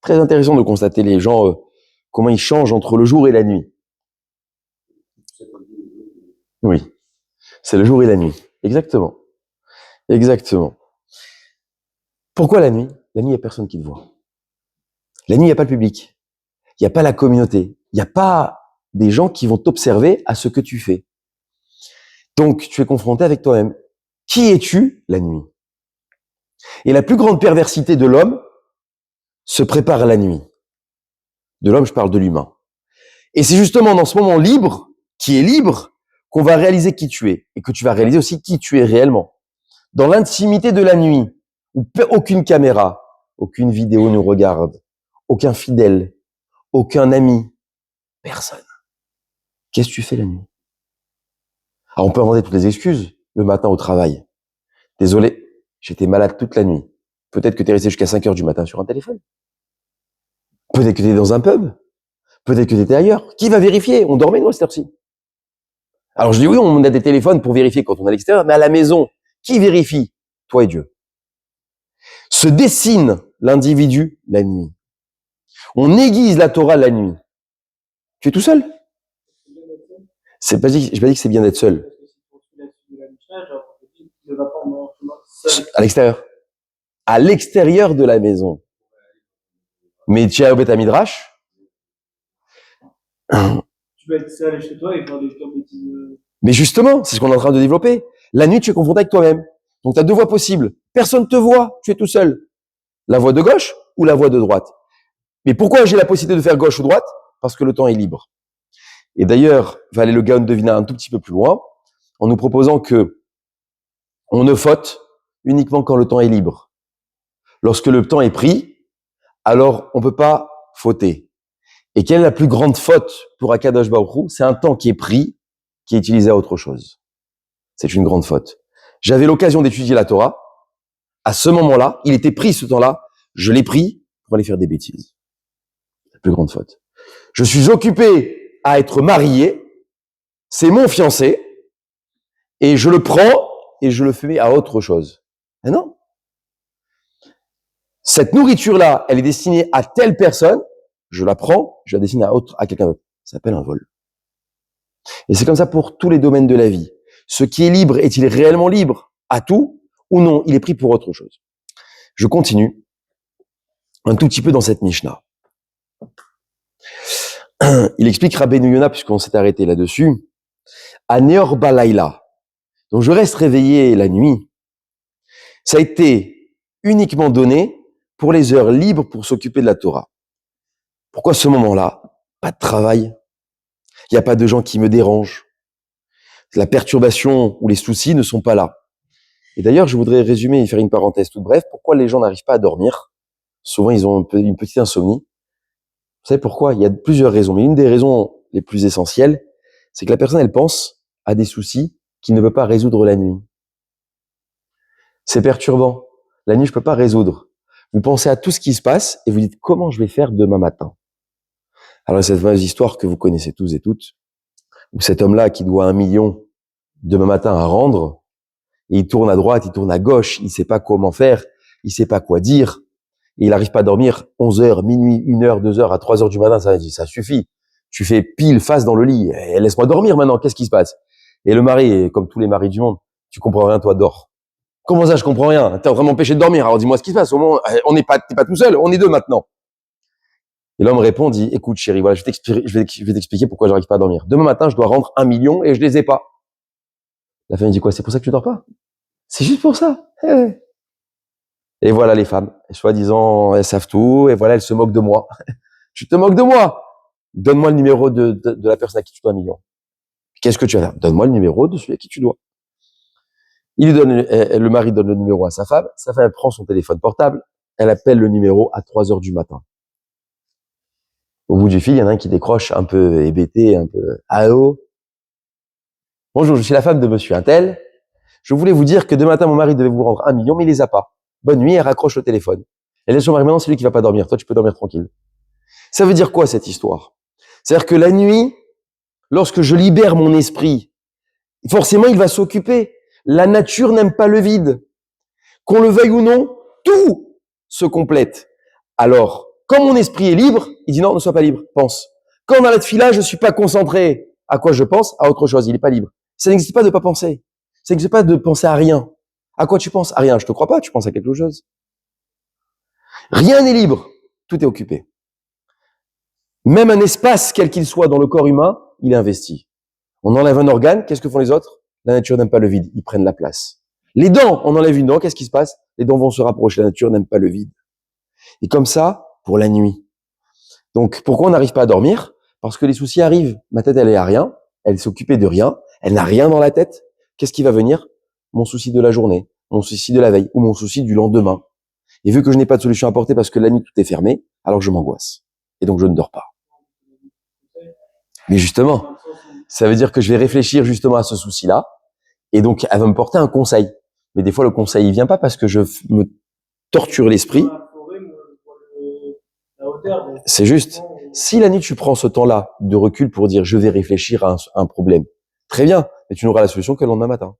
Très intéressant de constater les gens, comment ils changent entre le jour et la nuit. Oui, c'est le jour et la nuit. Exactement. Exactement. Pourquoi la nuit? La nuit, il n'y a personne qui te voit. La nuit, il n'y a pas le public. Il n'y a pas la communauté. Il n'y a pas des gens qui vont t'observer à ce que tu fais. Donc, tu es confronté avec toi-même. Qui es-tu la nuit? Et la plus grande perversité de l'homme se prépare la nuit. De l'homme, je parle de l'humain. Et c'est justement dans ce moment libre, qui est libre, qu'on va réaliser qui tu es. Et que tu vas réaliser aussi qui tu es réellement. Dans l'intimité de la nuit, où aucune caméra, aucune vidéo nous regarde, aucun fidèle, aucun ami, personne. Qu'est-ce que tu fais la nuit? Alors on peut inventer toutes les excuses le matin au travail. Désolé, j'étais malade toute la nuit. Peut-être que tu es resté jusqu'à 5 heures du matin sur un téléphone. Peut-être que tu es dans un pub. Peut-être que tu étais ailleurs. Qui va vérifier? On dormait, nous, à cette heure-ci. Alors je dis oui, on a des téléphones pour vérifier quand on est à l'extérieur, mais à la maison, qui vérifie? Toi et Dieu. Se dessine l'individu la nuit. On aiguise la Torah la nuit. Tu es tout seul? J'ai pas dit que c'est bien d'être seul. À l'extérieur. À l'extérieur de la maison. Mais tu es au Beth Midrash. Tu peux être seul chez toi et faire des bêtises. Mais justement, c'est ce qu'on est en train de développer. La nuit, tu es confronté avec toi-même. Donc, tu as deux voies possibles. Personne te voit, tu es tout seul. La voie de gauche ou la voie de droite? Mais pourquoi j'ai la possibilité de faire gauche ou droite? Parce que le temps est libre. Et d'ailleurs, Valet Le Gaon devina un tout petit peu plus loin, en nous proposant que on ne faute uniquement quand le temps est libre. Lorsque le temps est pris, alors on peut pas fauter. Et quelle est la plus grande faute pour Akadosh Baruch Hu? C'est un temps qui est pris, qui est utilisé à autre chose. C'est une grande faute. J'avais l'occasion d'étudier la Torah. À ce moment-là, il était pris ce temps-là. Je l'ai pris pour aller faire des bêtises. La plus grande faute. Je suis occupé à être marié. C'est mon fiancé. Et je le prends et je le fais à autre chose. Mais non. Cette nourriture-là, elle est destinée à telle personne. Je la prends, je la destine à quelqu'un d'autre. Ça s'appelle un vol. Et c'est comme ça pour tous les domaines de la vie. Ce qui est libre, est-il réellement libre à tout ou non? Il est pris pour autre chose. Je continue un tout petit peu dans cette Mishnah. Il explique Rabbeinu Yonah, puisqu'on s'est arrêté là-dessus, à Neor Balayla. Donc je reste réveillé la nuit. Ça a été uniquement donné pour les heures libres pour s'occuper de la Torah. Pourquoi ce moment-là? Pas de travail. Il n'y a pas de gens qui me dérangent. La perturbation ou les soucis ne sont pas là. Et d'ailleurs, je voudrais résumer et faire une parenthèse toute brève. Pourquoi les gens n'arrivent pas à dormir? Souvent, ils ont une petite insomnie. Vous savez pourquoi? Il y a plusieurs raisons. Mais une des raisons les plus essentielles, c'est que la personne, elle pense à des soucis qu'il ne peut pas résoudre la nuit. C'est perturbant. La nuit, je peux pas résoudre. Vous pensez à tout ce qui se passe et vous dites comment je vais faire demain matin. Alors, cette fameuse histoire que vous connaissez tous et toutes, où cet homme-là qui doit 1 million demain matin à rendre, et il tourne à droite, il tourne à gauche, il sait pas comment faire, il sait pas quoi dire, et il n'arrive pas à dormir 11 heures, minuit, 1 heure, 2 heures, à 3 heures du matin, ça suffit. Tu fais pile face dans le lit, et laisse-moi dormir maintenant, qu'est-ce qui se passe? Et le mari, comme tous les maris du monde, tu comprends rien, toi, dors. Comment ça, je comprends rien? T'as vraiment empêché de dormir, alors dis-moi ce qui se passe, au moins, t'es pas tout seul, on est deux maintenant. Et l'homme répond, dit, écoute chérie, voilà, je vais t'expliquer pourquoi j'arrive pas à dormir. Demain matin, je dois rendre 1 million et je les ai pas. La femme dit quoi? C'est pour ça que tu dors pas? C'est juste pour ça. Et voilà les femmes, soi-disant, elles savent tout, et voilà, elles se moquent de moi. Tu te moques de moi? Donne-moi le numéro de la personne à qui tu dois 1 million. Qu'est-ce que tu vas faire? Donne-moi le numéro de celui à qui tu dois. Le mari donne le numéro à sa femme elle prend son téléphone portable, elle appelle le numéro à 3 heures du matin. Au bout du fil, il y en a un qui décroche un peu hébété, un peu « Allô? Bonjour, je suis la femme de monsieur Untel. Je voulais vous dire que demain matin, mon mari devait vous rendre 1 million, mais il les a pas. Bonne nuit, elle raccroche le téléphone. Elle laisse son mari, maintenant c'est lui qui va pas dormir. Toi, tu peux dormir tranquille. » Ça veut dire quoi, cette histoire? C'est-à-dire que la nuit, lorsque je libère mon esprit, forcément, il va s'occuper. La nature n'aime pas le vide. Qu'on le veuille ou non, tout se complète. Alors, quand mon esprit est libre, il dit non, ne sois pas libre, pense. Quand dans la tefila, je suis pas concentré, à quoi je pense? À autre chose, il est pas libre. Ça n'existe pas de pas penser. Ça n'existe pas de penser à rien. À quoi tu penses? À rien. Je te crois pas, tu penses à quelque chose. Rien n'est libre. Tout est occupé. Même un espace, quel qu'il soit dans le corps humain, il est investi. On enlève un organe, qu'est-ce que font les autres? La nature n'aime pas le vide, ils prennent la place. Les dents, on enlève une dent, qu'est-ce qui se passe? Les dents vont se rapprocher, la nature n'aime pas le vide. Et comme ça, pour la nuit. Donc, pourquoi on n'arrive pas à dormir? Parce que les soucis arrivent. Ma tête, elle est à rien, elle s'est occupée de rien, elle n'a rien dans la tête. Qu'est-ce qui va venir? Mon souci de la journée, mon souci de la veille, ou mon souci du lendemain. Et vu que je n'ai pas de solution à apporter parce que la nuit, tout est fermé, alors je m'angoisse. Et donc, je ne dors pas. Mais justement, ça veut dire que je vais réfléchir justement à ce souci-là, et donc elle va me porter un conseil. Mais des fois, le conseil, il vient pas parce que je me torture l'esprit. C'est juste, si la nuit, tu prends ce temps-là de recul pour dire je vais réfléchir à un problème, très bien, mais tu n'auras la solution que le lendemain matin.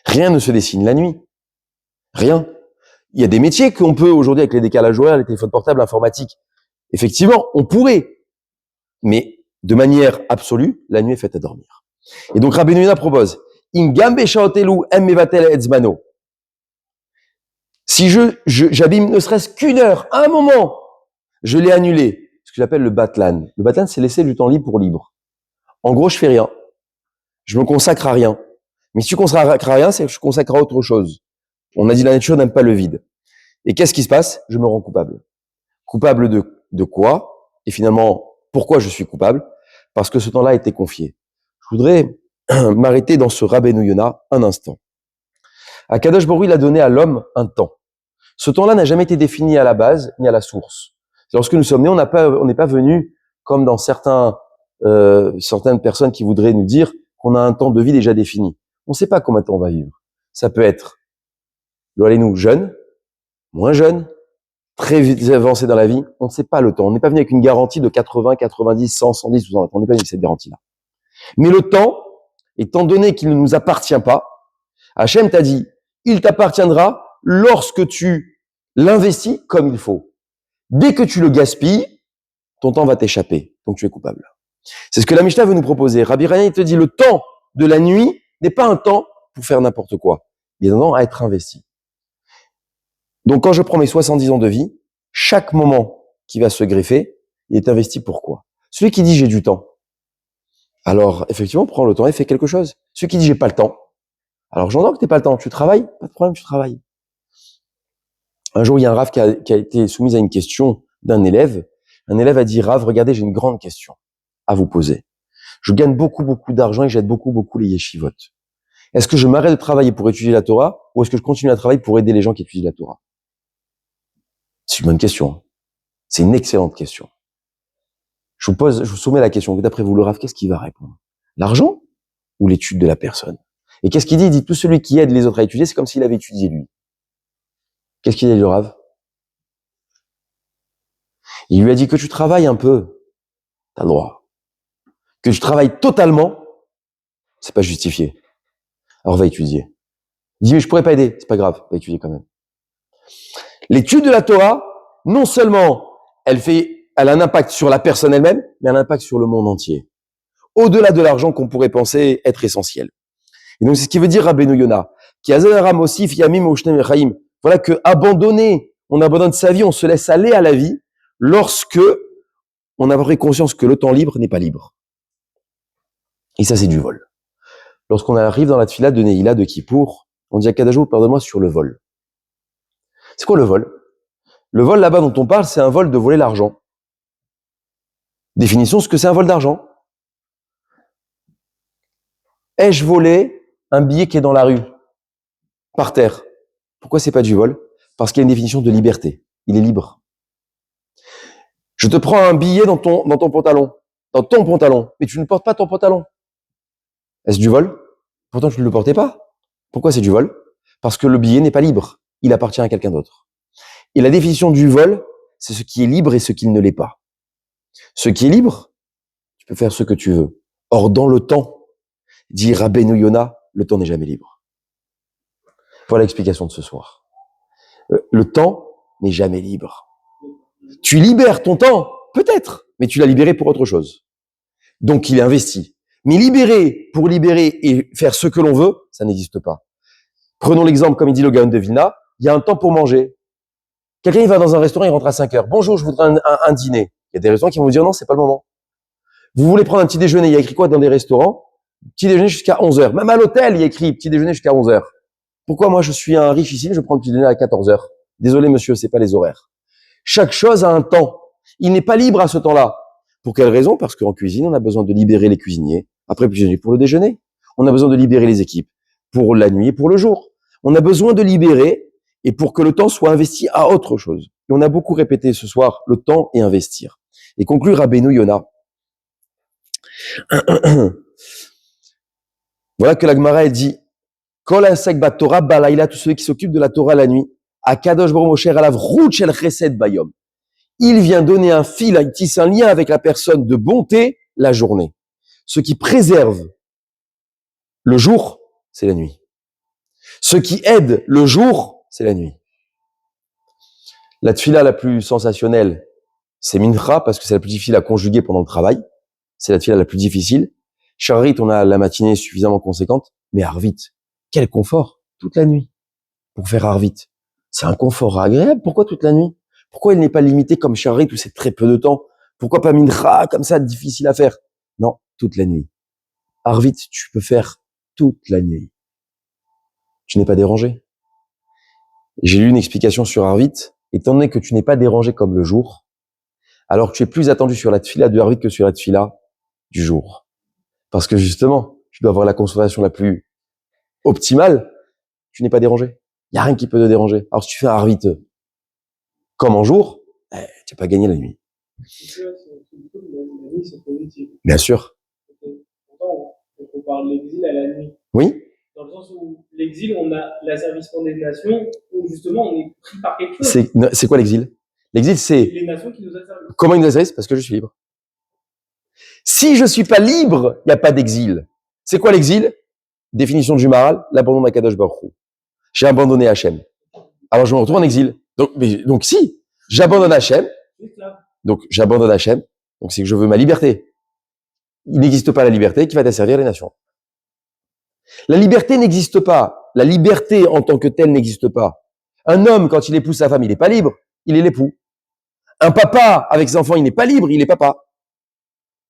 Rien ne se dessine la nuit. Rien. Il y a des métiers qu'on peut aujourd'hui avec les décalages horaires, les téléphones portables, l'informatique. Effectivement, on pourrait. Mais de manière absolue, la nuit est faite à dormir. Et donc Rabbeinu Yonah propose Ingam beshaotelu em mevatel etzmano. Si j'abîme ne serait-ce qu'1 heure, un moment, je l'ai annulé. Ce que j'appelle le batlan. Le batlan, c'est laisser du temps libre pour libre. En gros, je fais rien. Je me consacre à rien. Mais si tu consacres à rien, c'est que je consacre à autre chose. On a dit la nature n'aime pas le vide. Et qu'est-ce qui se passe? Je me rends coupable. Coupable de quoi? Et finalement, pourquoi je suis coupable? Parce que ce temps-là a été confié. Je voudrais m'arrêter dans ce Rabbeinu Yona un instant. Akadosh Baruch Hu, il a donné à l'homme un temps. Ce temps-là n'a jamais été défini à la base ni à la source. Lorsque nous sommes nés, on n'est pas venu comme dans certaines personnes qui voudraient nous dire qu'on a un temps de vie déjà défini. On ne sait pas combien de temps on va vivre. Ça peut être, nous jeunes, moins jeunes, très avancés dans la vie. On ne sait pas le temps. On n'est pas venu avec une garantie de 80, 90, 100, 110, 100. On n'est pas venu avec cette garantie-là. Mais le temps, étant donné qu'il ne nous appartient pas, Hachem t'a dit, il t'appartiendra lorsque tu l'investis comme il faut. Dès que tu le gaspilles, ton temps va t'échapper. Donc tu es coupable. C'est ce que la Mishnah veut nous proposer. Rabbi Rani te dit, le temps de la nuit n'est pas un temps pour faire n'importe quoi. Il est un temps à être investi. Donc quand je prends mes 70 ans de vie, chaque moment qui va se greffer, il est investi pour quoi? Celui qui dit j'ai du temps, alors effectivement, prends le temps et fais quelque chose. Celui qui dit j'ai pas le temps, alors j'entends que t'es pas le temps, tu travailles, pas de problème, tu travailles. Un jour, il y a un Rav qui a été soumis à une question d'un élève. Un élève a dit, Rav, regardez, j'ai une grande question à vous poser. Je gagne beaucoup d'argent et j'aide beaucoup les yeshivot. Est-ce que je m'arrête de travailler pour étudier la Torah ou est-ce que je continue à travailler pour aider les gens qui étudient la Torah? C'est une bonne question. C'est une excellente question. Je vous soumets la question. D'après vous, le Rav, qu'est-ce qu'il va répondre? L'argent ou l'étude de la personne? Et qu'est-ce qu'il dit? Il dit, tout celui qui aide les autres à étudier, c'est comme s'il avait étudié lui. Qu'est-ce qu'il dit le Rav? Il lui a dit que tu travailles un peu, t'as le droit. Que tu travailles totalement, c'est pas justifié. Alors va étudier. Il dit mais je pourrais pas aider, c'est pas grave, va étudier quand même. L'étude de la Torah, non seulement elle a un impact sur la personne elle-même, mais elle a un impact sur le monde entier. Au-delà de l'argent qu'on pourrait penser être essentiel. Et donc c'est ce qui veut dire Rabbeinu Yona, qui azara mosif yamim ushnem echaim. Voilà que on abandonne sa vie, on se laisse aller à la vie lorsque on a pris conscience que le temps libre n'est pas libre. Et ça, c'est du vol. Lorsqu'on arrive dans la tfila de Neila de Kippour, on dit à Kadajou, pardonne-moi sur le vol. C'est quoi le vol? Le vol là-bas dont on parle, c'est un vol de voler l'argent. Définition, ce que c'est un vol d'argent. Ai-je volé un billet qui est dans la rue, par terre? Pourquoi c'est pas du vol? Parce qu'il y a une définition de liberté. Il est libre. Je te prends un billet dans ton pantalon, mais tu ne portes pas ton pantalon. Est-ce du vol? Pourtant, tu ne le portais pas. Pourquoi c'est du vol? Parce que le billet n'est pas libre. Il appartient à quelqu'un d'autre. Et la définition du vol, c'est ce qui est libre et ce qui ne l'est pas. Ce qui est libre, tu peux faire ce que tu veux. Or, dans le temps, dit Rabbeinu Yona, le temps n'est jamais libre. Voilà l'explication de ce soir. Le temps n'est jamais libre. Tu libères ton temps, peut-être, mais tu l'as libéré pour autre chose. Donc, il est investi. Mais libérer pour libérer et faire ce que l'on veut, ça n'existe pas. Prenons l'exemple, comme il dit le Gaon de Vilna, il y a un temps pour manger. Quelqu'un, il va dans un restaurant, il rentre à 5 heures. Bonjour, je voudrais un dîner. Il y a des restaurants qui vont vous dire non, c'est pas le moment. Vous voulez prendre un petit déjeuner, il y a écrit quoi dans des restaurants? Petit déjeuner jusqu'à 11 heures. Même à l'hôtel, il y a écrit petit déjeuner jusqu'à 11 heures. Pourquoi moi, je suis un riche ici, je prends le petit déjeuner à 14 heures? Désolé, monsieur, c'est pas les horaires. Chaque chose a un temps. Il n'est pas libre à ce temps-là. Pour quelle raison? Parce qu'en cuisine, on a besoin de libérer les cuisiniers. Après cuisiner pour le déjeuner. On a besoin de libérer les équipes pour la nuit et pour le jour. On a besoin de libérer et pour que le temps soit investi à autre chose. Et on a beaucoup répété ce soir le temps et investir. Et conclure Rabbeinu Yona. Voilà que la Gemara elle dit Kol asek bat Torah balayla, tous ceux qui s'occupent de la Torah la nuit, Akadosh Baruch Moshe alav rout shel chesed bayom. Il vient donner un fil, il tisse un lien avec la personne de bonté la journée. Ce qui préserve le jour, c'est la nuit. Ce qui aide le jour, c'est la nuit. La tfila la plus sensationnelle, c'est mincha, parce que c'est la plus difficile à conjuguer pendant le travail. C'est la tfila la plus difficile. Sharit, on a la matinée suffisamment conséquente, mais Arvit, quel confort, toute la nuit, pour faire Arvit. C'est un confort agréable. Pourquoi toute la nuit? Pourquoi il n'est pas limité comme Sharit où c'est très peu de temps? Pourquoi pas mincha, comme ça, difficile à faire? Non, toute la nuit. Arvit, tu peux faire toute la nuit. Tu n'es pas dérangé. J'ai lu une explication sur Arvit. Étant donné que tu n'es pas dérangé comme le jour, alors tu es plus attendu sur la tfila de Arvit que sur la tfila du jour. Parce que justement, tu dois avoir la concentration la plus optimale. Tu n'es pas dérangé. Il n'y a rien qui peut te déranger. Alors si tu fais un Arvit comme en jour, tu n'as pas gagné la nuit. La nuit, c'est positif. Bien sûr. Pourtant, on parle de l'exil à la nuit. Oui. Dans le sens où l'exil, on a l'asservissement des nations, où justement on est pris par quelque chose. C'est quoi l'exil? L'exil, c'est les nations qui nous asservissent. Comment ils nous asservissent? Parce que je suis libre. Si je suis pas libre, il n'y a pas d'exil. C'est quoi l'exil? Définition du Maharal, l'abandon d'Akadosh Baruch Hu. J'ai abandonné Hachem. Alors je me retrouve en exil. Donc si, j'abandonne Hachem, donc j'abandonne Hachem, donc c'est que je veux ma liberté. Il n'existe pas la liberté qui va desservir les nations. La liberté n'existe pas. La liberté en tant que telle n'existe pas. Un homme, quand il épouse sa femme, il n'est pas libre. Il est l'époux. Un papa, avec ses enfants, il n'est pas libre. Il est papa.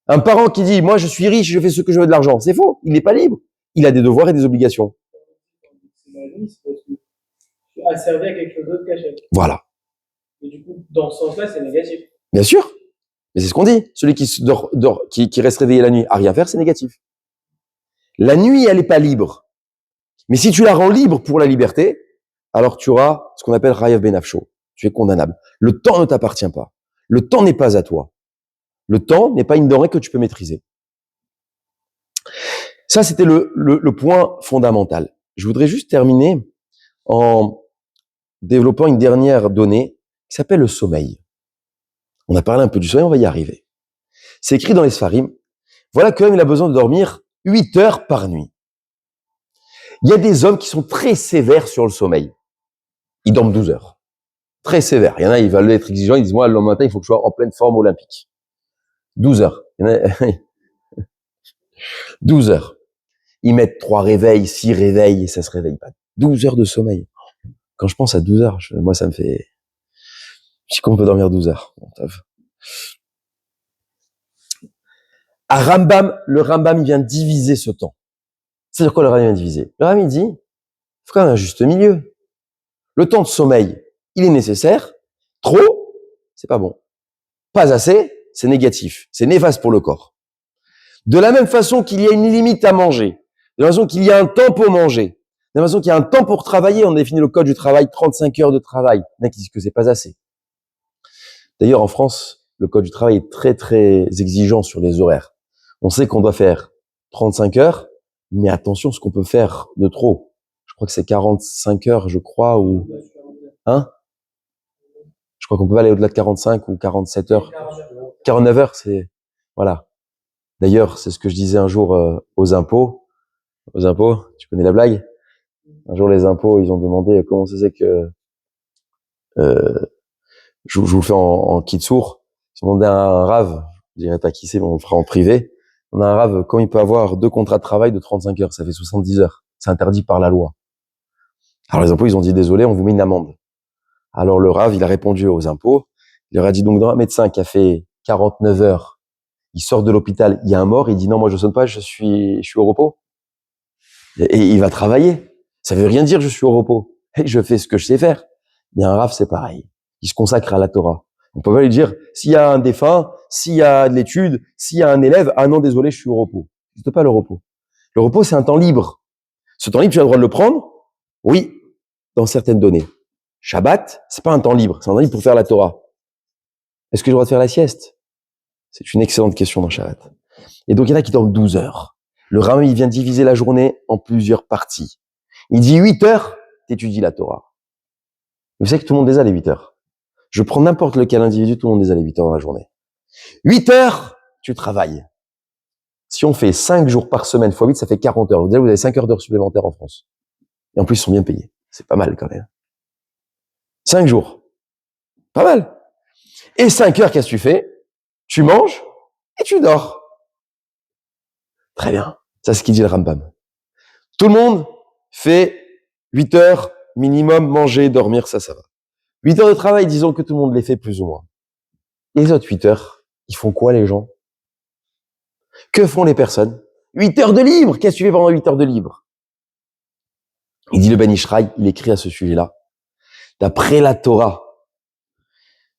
Un parent qui dit, moi, je suis riche, je fais ce que je veux de l'argent. C'est faux. Il n'est pas libre. Il a des devoirs et des obligations. C'est la nuit, c'est parce que tu es asservi à quelque chose d'autre qu'Hachem. Voilà. Et du coup, dans ce sens-là, c'est négatif. Bien sûr. Mais c'est ce qu'on dit. Celui qui qui reste réveillé la nuit à rien faire, c'est négatif. La nuit, elle n'est pas libre. Mais si tu la rends libre pour la liberté, alors tu auras ce qu'on appelle Rayav Benafsho. Tu es condamnable. Le temps ne t'appartient pas. Le temps n'est pas à toi. Le temps n'est pas une denrée que tu peux maîtriser. Ça, c'était le point fondamental. Je voudrais juste terminer en développant une dernière donnée qui s'appelle le sommeil. On a parlé un peu du sommeil, on va y arriver. C'est écrit dans les Sfarim. Voilà qu'un homme, il a besoin de dormir 8 heures par nuit. Il y a des hommes qui sont très sévères sur le sommeil. Ils dorment 12 heures. Très sévères. Il y en a, ils veulent être exigeants, ils disent, moi, le matin, il faut que je sois en pleine forme olympique. 12 heures. Il y en a, 12 heures. Ils mettent 3 réveils, 6 réveils, et ça se réveille pas. 12 heures de sommeil. Quand je pense à 12 heures, moi, ça me fait... Je sais qu'on peut dormir 12 heures. Bon, à Rambam, le Rambam, il vient diviser ce temps. C'est-à-dire quoi, le Rambam vient diviser? Le Rambam, il dit, il faut quand même un juste milieu. Le temps de sommeil, il est nécessaire. Trop, c'est pas bon. Pas assez, c'est négatif. C'est néfaste pour le corps. De la même façon qu'il y a une limite à manger, de la façon qu'il y a un temps pour manger, de la façon qu'il y a un temps pour travailler, on définit le code du travail, 35 heures de travail. Il y en a qui disent que c'est pas assez. D'ailleurs, en France, le code du travail est très, très exigeant sur les horaires. On sait qu'on doit faire 35 heures, mais attention, ce qu'on peut faire de trop. Je crois que c'est 45 heures, je crois, ou... Hein? Je crois qu'on peut pas aller au-delà de 45 ou 47 heures. 49 heures, c'est... Voilà. D'ailleurs, c'est ce que je disais un jour aux impôts. Aux impôts, tu connais la blague? Un jour, les impôts, ils ont demandé comment ça c'est que... je vous le fais en kitsour. Ils ont demandé à un rave, je dirais pas qui c'est, mais on le fera en privé. On a un rave, comment il peut avoir 2 contrats de travail de 35 heures? Ça fait 70 heures. C'est interdit par la loi. Alors les impôts, ils ont dit, désolé, on vous met une amende. Alors le rave, il a répondu aux impôts. Il leur a dit, donc, dans un médecin qui a fait 49 heures, il sort de l'hôpital, il y a un mort, il dit, non, moi je sonne pas, je suis au repos. Et il va travailler. Ça veut rien dire, je suis au repos. Et je fais ce que je sais faire. Mais un rave, c'est pareil. Il se consacre à la Torah. On peut pas lui dire, s'il y a un défunt, s'il y a de l'étude, s'il y a un élève, ah non, désolé, je suis au repos. Il n'existe pas le repos. Le repos, c'est un temps libre. Ce temps libre, tu as le droit de le prendre? Oui, dans certaines données. Shabbat, c'est pas un temps libre, c'est un temps libre pour faire la Torah. Est-ce que j'ai le droit de faire la sieste? C'est une excellente question dans Shabbat. Et donc, il y en a qui dorment 12 heures. Le Rambam, il vient diviser la journée en plusieurs parties. Il dit 8 heures, t'étudies la Torah. Vous savez que tout le monde les a, les 8 heures. Je prends n'importe lequel individu, tout le monde les a, les 8 heures dans la journée. 8 heures, tu travailles. Si on fait 5 jours par semaine fois 8, ça fait 40 heures. Vous avez 5 heures d'heures supplémentaires en France. Et en plus, ils sont bien payés. C'est pas mal quand même. 5 jours. Pas mal. Et 5 heures, qu'est-ce que tu fais? Tu manges et tu dors. Très bien. Ça, c'est ce qu'il dit le Rambam. Tout le monde fait 8 heures minimum, manger, dormir, ça va. 8 heures de travail, disons que tout le monde les fait plus ou moins. Et les autres 8 heures, ils font quoi les gens? Que font les personnes? 8 heures de libre. Qu'est-ce que tu fais pendant 8 heures de libre? Il dit le Ben Ishraï, il écrit à ce sujet-là. D'après la Torah,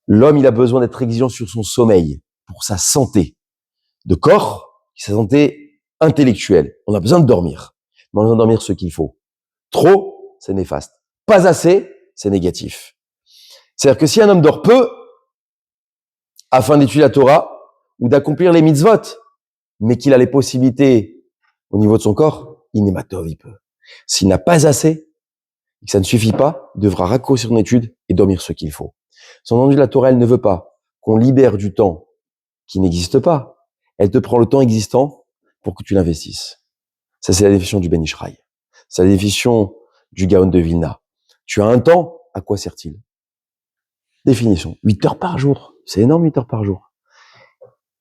l'homme, il a besoin d'être exigeant sur son sommeil pour sa santé de corps, sa santé intellectuelle. On a besoin de dormir. Mais on a besoin de dormir ce qu'il faut. Trop, c'est néfaste. Pas assez, c'est négatif. C'est-à-dire que si un homme dort peu, afin d'étudier la Torah ou d'accomplir les mitzvot, mais qu'il a les possibilités au niveau de son corps, inématov, il peut. S'il n'a pas assez, et que ça ne suffit pas, il devra raccourcir son étude et dormir ce qu'il faut. Sans entendu, la Torah, elle ne veut pas qu'on libère du temps qui n'existe pas. Elle te prend le temps existant pour que tu l'investisses. Ça, c'est la définition du Ben Ishraï. C'est la définition du Gaon de Vilna. Tu as un temps, à quoi sert-il? Définition. 8 heures par jour. C'est énorme, 8 heures par jour.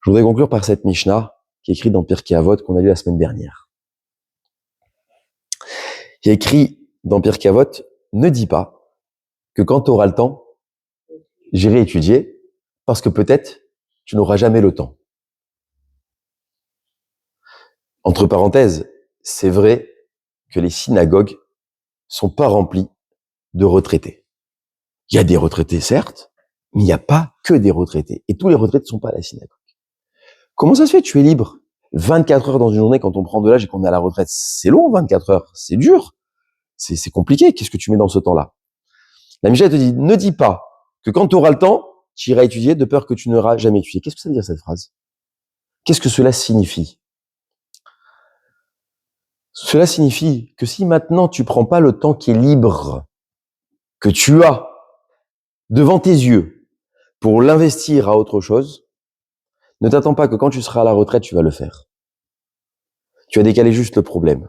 Je voudrais conclure par cette Mishnah qui est écrite dans Pirkei Avot qu'on a lu la semaine dernière. Il y a écrit dans Pirkei Avot, ne dis pas que quand tu auras le temps, j'irai étudier parce que peut-être tu n'auras jamais le temps. Entre parenthèses, c'est vrai que les synagogues sont pas remplies de retraités. Il y a des retraités, certes, mais il n'y a pas que des retraités. Et tous les retraités ne sont pas à la synagogue. Comment ça se fait? Tu es libre 24 heures dans une journée quand on prend de l'âge et qu'on est à la retraite. C'est long, 24 heures. C'est dur. C'est compliqué. Qu'est-ce que tu mets dans ce temps-là? La Mishnah te dit, ne dis pas que quand tu auras le temps, tu iras étudier de peur que tu n'auras jamais étudié. Qu'est-ce que ça veut dire, cette phrase? Qu'est-ce que cela signifie? Cela signifie que si maintenant tu prends pas le temps qui est libre, que tu as devant tes yeux pour l'investir à autre chose, ne t'attends pas que quand tu seras à la retraite, tu vas le faire. Tu as décalé juste le problème.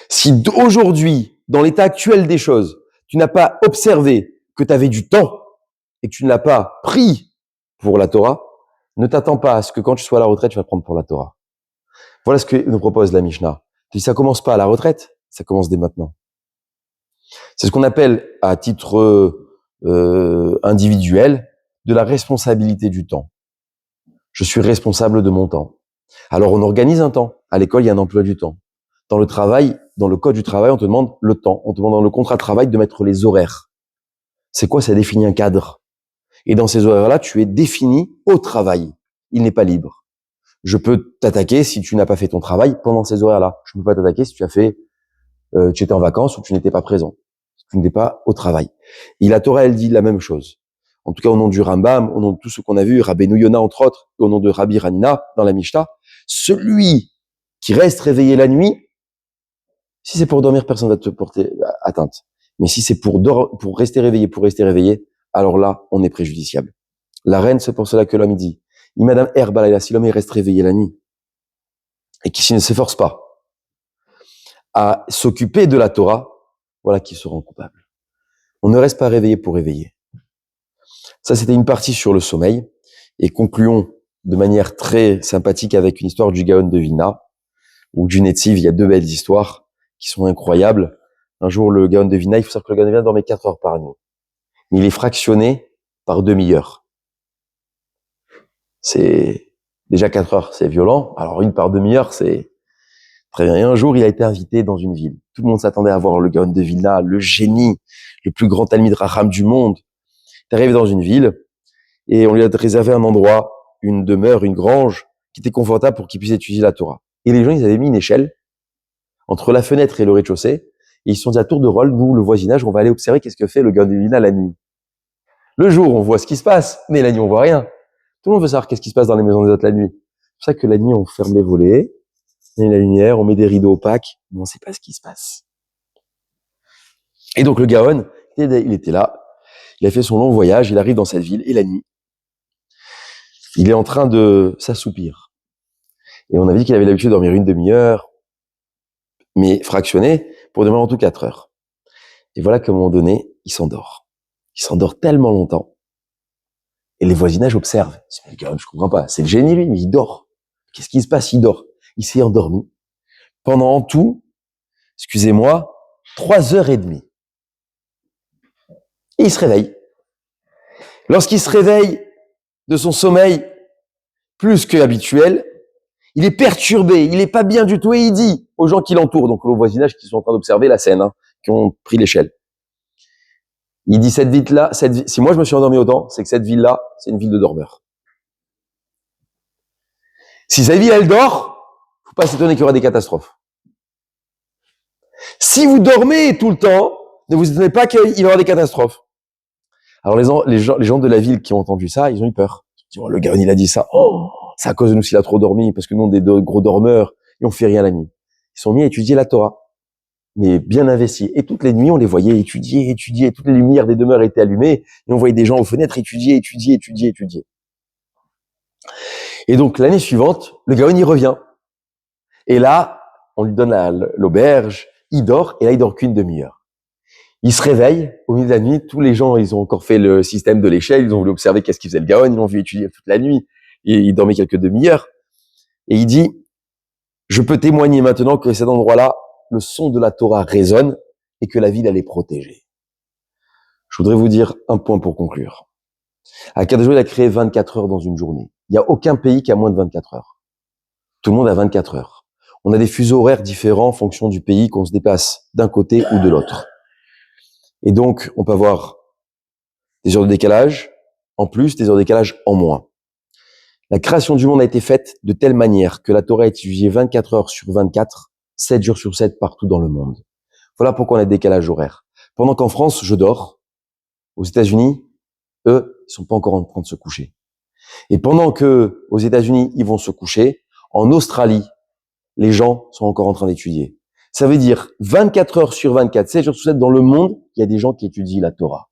Si aujourd'hui, dans l'état actuel des choses, tu n'as pas observé que tu avais du temps et que tu ne l'as pas pris pour la Torah, ne t'attends pas à ce que quand tu sois à la retraite, tu vas prendre pour la Torah. Voilà ce que nous propose la Mishnah. Ça commence pas à la retraite, ça commence dès maintenant. C'est ce qu'on appelle, à titre individuel, de la responsabilité du temps. Je suis responsable de mon temps. Alors on organise un temps. À l'école, il y a un emploi du temps. Dans le travail, dans le code du travail, on te demande le temps. On te demande dans le contrat de travail de mettre les horaires. C'est quoi? Ça définit un cadre. Et dans ces horaires-là, tu es défini au travail. Il n'est pas libre. Je peux t'attaquer si tu n'as pas fait ton travail pendant ces horaires-là. Je ne peux pas t'attaquer si tu as fait, tu étais en vacances ou tu n'étais pas présent. Tu n'étais pas au travail. Et la Torah, elle dit la même chose. En tout cas, au nom du Rambam, au nom de tout ce qu'on a vu, Rabbeinu Yona entre autres, au nom de Rabbi Hanina dans la Mishnah, celui qui reste réveillé la nuit, si c'est pour dormir, personne ne va te porter atteinte. Mais si c'est pour rester réveillé, alors là, on est préjudiciable. La reine, c'est pour cela que l'homme dit, Madame Herbalayla, si l'homme reste réveillé la nuit, et qui ne s'efforce pas à s'occuper de la Torah, voilà qui se rend coupable. On ne reste pas réveillé pour réveiller. Ça, c'était une partie sur le sommeil. Et concluons de manière très sympathique avec une histoire du Gaon de Vilna, ou du Netziv. Il y a 2 belles histoires qui sont incroyables. Un jour, le Gaon de Vilna, il faut savoir que le Gaon de Vilna dormait 4 heures par nuit. Mais il est fractionné par demi-heure. C'est déjà 4 heures, c'est violent. Alors, une par demi-heure, c'est très bien. Et un jour, il a été invité dans une ville. Tout le monde s'attendait à voir le Gaon de Vilna, le génie, le plus grand Talmid Racham du monde. Il est arrivé dans une ville et on lui a réservé un endroit, une demeure, une grange qui était confortable pour qu'il puisse étudier la Torah. Et les gens, ils avaient mis une échelle entre la fenêtre et le rez-de-chaussée et ils se sont dit à tour de rôle, nous, le voisinage, on va aller observer qu'est-ce que fait le Gaon de Vilna la nuit. Le jour, on voit ce qui se passe, mais la nuit, on voit rien. Tout le monde veut savoir qu'est-ce qui se passe dans les maisons des autres la nuit. C'est pour ça que la nuit, on ferme les volets, on met la lumière, on met des rideaux opaques, mais on ne sait pas ce qui se passe. Et donc le Gaon, il était là, il a fait son long voyage, il arrive dans cette ville, et la nuit, il est en train de s'assoupir. Et on avait dit qu'il avait l'habitude de dormir une demi-heure, mais fractionné, pour dormir en tout 4 heures. Et voilà qu'à un moment donné, il s'endort. Il s'endort tellement longtemps. Et les voisinages observent. Ils disent, mais le Gaon, je comprends pas, c'est le génie lui, mais il dort. Qu'est-ce qui se passe? Il dort. Il s'est endormi. Pendant en tout, excusez-moi, 3h30. Et il se réveille. Lorsqu'il se réveille de son sommeil plus que habituel, il est perturbé, il est pas bien du tout et il dit aux gens qui l'entourent, donc au voisinage qui sont en train d'observer la scène, qui ont pris l'échelle. Il dit cette ville-là, si moi je me suis endormi autant, c'est que cette ville-là, c'est une ville de dormeurs. Si cette ville, elle dort, faut pas s'étonner qu'il y aura des catastrophes. Si vous dormez tout le temps, ne vous étonnez pas qu'il va y avoir des catastrophes. Alors les gens de la ville qui ont entendu ça, ils ont eu peur. Ils disent, oh, le gars, il a dit ça. Oh, c'est à cause de nous s'il a trop dormi, parce que nous, on est des gros dormeurs, et on fait rien la nuit. Ils sont mis à étudier la Torah, mais bien investis. Et toutes les nuits, on les voyait étudier, toutes les lumières des demeures étaient allumées, et on voyait des gens aux fenêtres étudier. Et donc, l'année suivante, le Gaon, il revient. Et là, on lui donne l'auberge, il dort, et là, il dort qu'une demi-heure. Il se réveille, au milieu de la nuit, tous les gens, ils ont encore fait le système de l'échelle, ils ont voulu observer qu'est-ce qu'il faisait le Gaon, ils l'ont vu étudier toute la nuit, et il dormait quelques demi-heures. Et il dit, je peux témoigner maintenant que cet endroit-là, le son de la Torah résonne, et que la ville, elle est protégée. Je voudrais vous dire un point pour conclure. Akadosh Baruch Hu a créé 24 heures dans une journée. Il n'y a aucun pays qui a moins de 24 heures. Tout le monde a 24 heures. On a des fuseaux horaires différents en fonction du pays qu'on se déplace d'un côté ou de l'autre. Et donc, on peut avoir des heures de décalage en plus, des heures de décalage en moins. La création du monde a été faite de telle manière que la Torah est étudiée 24 heures sur 24, 7 jours sur 7 partout dans le monde. Voilà pourquoi on a des décalages horaires. Pendant qu'en France, je dors, aux États-Unis, eux, ils sont pas encore en train de se coucher. Et pendant que aux États-Unis, ils vont se coucher, en Australie, les gens sont encore en train d'étudier. Ça veut dire 24 heures sur 24, 7 jours sur 7 dans le monde, il y a des gens qui étudient la Torah.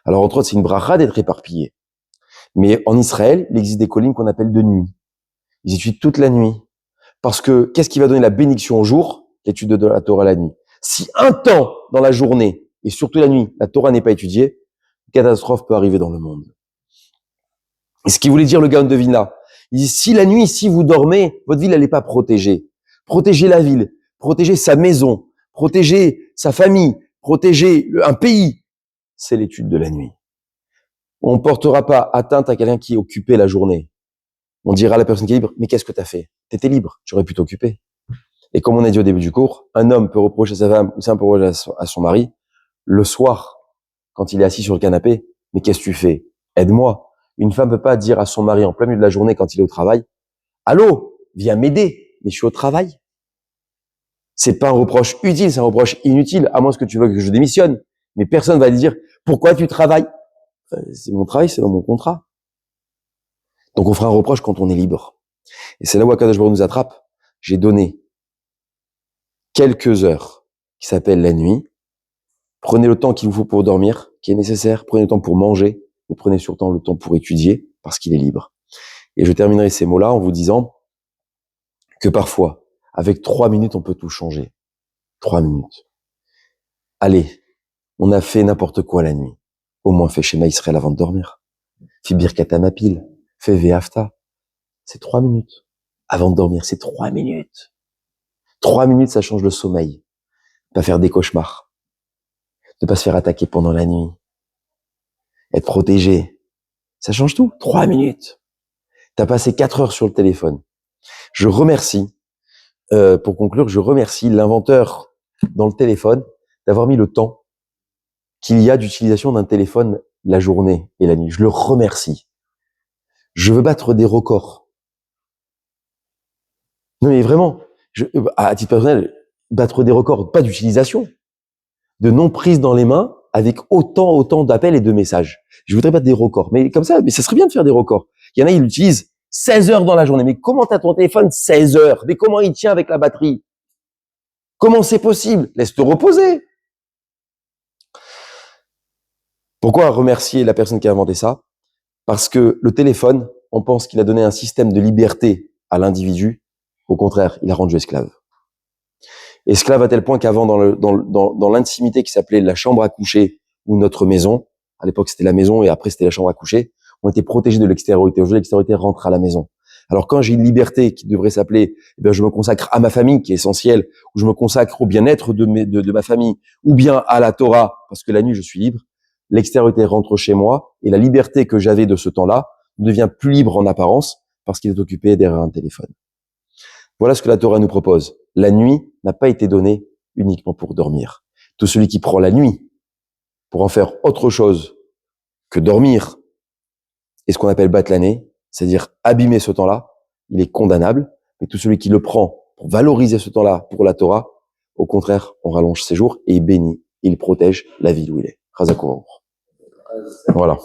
Alors, entre autres, c'est une bracha d'être éparpillé. Mais en Israël, il existe des collines qu'on appelle de nuit. Ils étudient toute la nuit. Parce que, qu'est-ce qui va donner la bénédiction au jour? L'étude de la Torah la nuit. Si un temps dans la journée, et surtout la nuit, la Torah n'est pas étudiée, une catastrophe peut arriver dans le monde. Et ce qu'il voulait dire le Gaon de Vilna, il dit, si la nuit, si vous dormez, votre ville, elle n'est pas protégée. Protégez la ville, protégez sa maison, protégez sa famille, protégez un pays. C'est l'étude de la nuit. On ne portera pas atteinte à quelqu'un qui est occupé la journée. On dira à la personne qui est libre, mais qu'est-ce que tu as fait? Tu étais libre, tu aurais pu t'occuper. Et comme on a dit au début du cours, un homme peut reprocher à sa femme ou ça peut reprocher à son mari, le soir, quand il est assis sur le canapé, mais qu'est-ce que tu fais? Aide-moi. Une femme peut pas dire à son mari en plein milieu de la journée quand il est au travail, allô, viens m'aider, mais je suis au travail. C'est pas un reproche utile, c'est un reproche inutile, à moins que tu veux que je démissionne. Mais personne va lui dire, pourquoi tu travailles? C'est mon travail, c'est dans mon contrat. Donc on fera un reproche quand on est libre. Et c'est là où Akadosh Baruch Hu nous attrape. J'ai donné quelques heures qui s'appellent la nuit. Prenez le temps qu'il vous faut pour dormir, qui est nécessaire. Prenez le temps pour manger, mais prenez surtout le temps pour étudier, parce qu'il est libre. Et je terminerai ces mots-là en vous disant que parfois, avec 3 minutes, on peut tout changer. 3 minutes. Allez, on a fait n'importe quoi la nuit. Au moins fais Shema Israël avant de dormir. Fais Birkat Hamapil. Fais Ve'afta. C'est 3 minutes. Avant de dormir, c'est 3 minutes. 3 minutes, ça change le sommeil. Pas faire des cauchemars. Ne pas se faire attaquer pendant la nuit. Être protégé. Ça change tout. 3 minutes. T'as passé 4 heures sur le téléphone. Je remercie, pour conclure, je remercie l'inventeur dans le téléphone d'avoir mis le temps qu'il y a d'utilisation d'un téléphone la journée et la nuit. Je le remercie. Je veux battre des records. Non mais vraiment, à titre personnel, battre des records, pas d'utilisation, de non prise dans les mains avec autant d'appels et de messages. Je voudrais battre des records, mais comme ça, mais ça serait bien de faire des records. Il y en a, ils l'utilisent 16 heures dans la journée. Mais comment t'as ton téléphone 16 heures? Mais comment il tient avec la batterie? Comment c'est possible? Laisse-te reposer. Pourquoi remercier la personne qui a inventé ça? Parce que le téléphone, on pense qu'il a donné un système de liberté à l'individu. Au contraire, il a rendu esclave. Esclave à tel point qu'avant, dans l'intimité qui s'appelait la chambre à coucher ou notre maison, à l'époque c'était la maison et après c'était la chambre à coucher, on était protégé de l'extériorité. Aujourd'hui, l'extériorité rentre à la maison. Alors quand j'ai une liberté qui devrait s'appeler, je me consacre à ma famille qui est essentielle, ou je me consacre au bien-être de ma famille, ou bien à la Torah, parce que la nuit je suis libre, l'extériorité rentre chez moi et la liberté que j'avais de ce temps-là devient plus libre en apparence parce qu'il est occupé derrière un téléphone. Voilà ce que la Torah nous propose. La nuit n'a pas été donnée uniquement pour dormir. Tout celui qui prend la nuit pour en faire autre chose que dormir et ce qu'on appelle batlaner, c'est-à-dire abîmer ce temps-là, il est condamnable. Mais tout celui qui le prend pour valoriser ce temps-là pour la Torah, au contraire, on rallonge ses jours et il bénit, il protège la ville où il est. Chazakour. Voilà.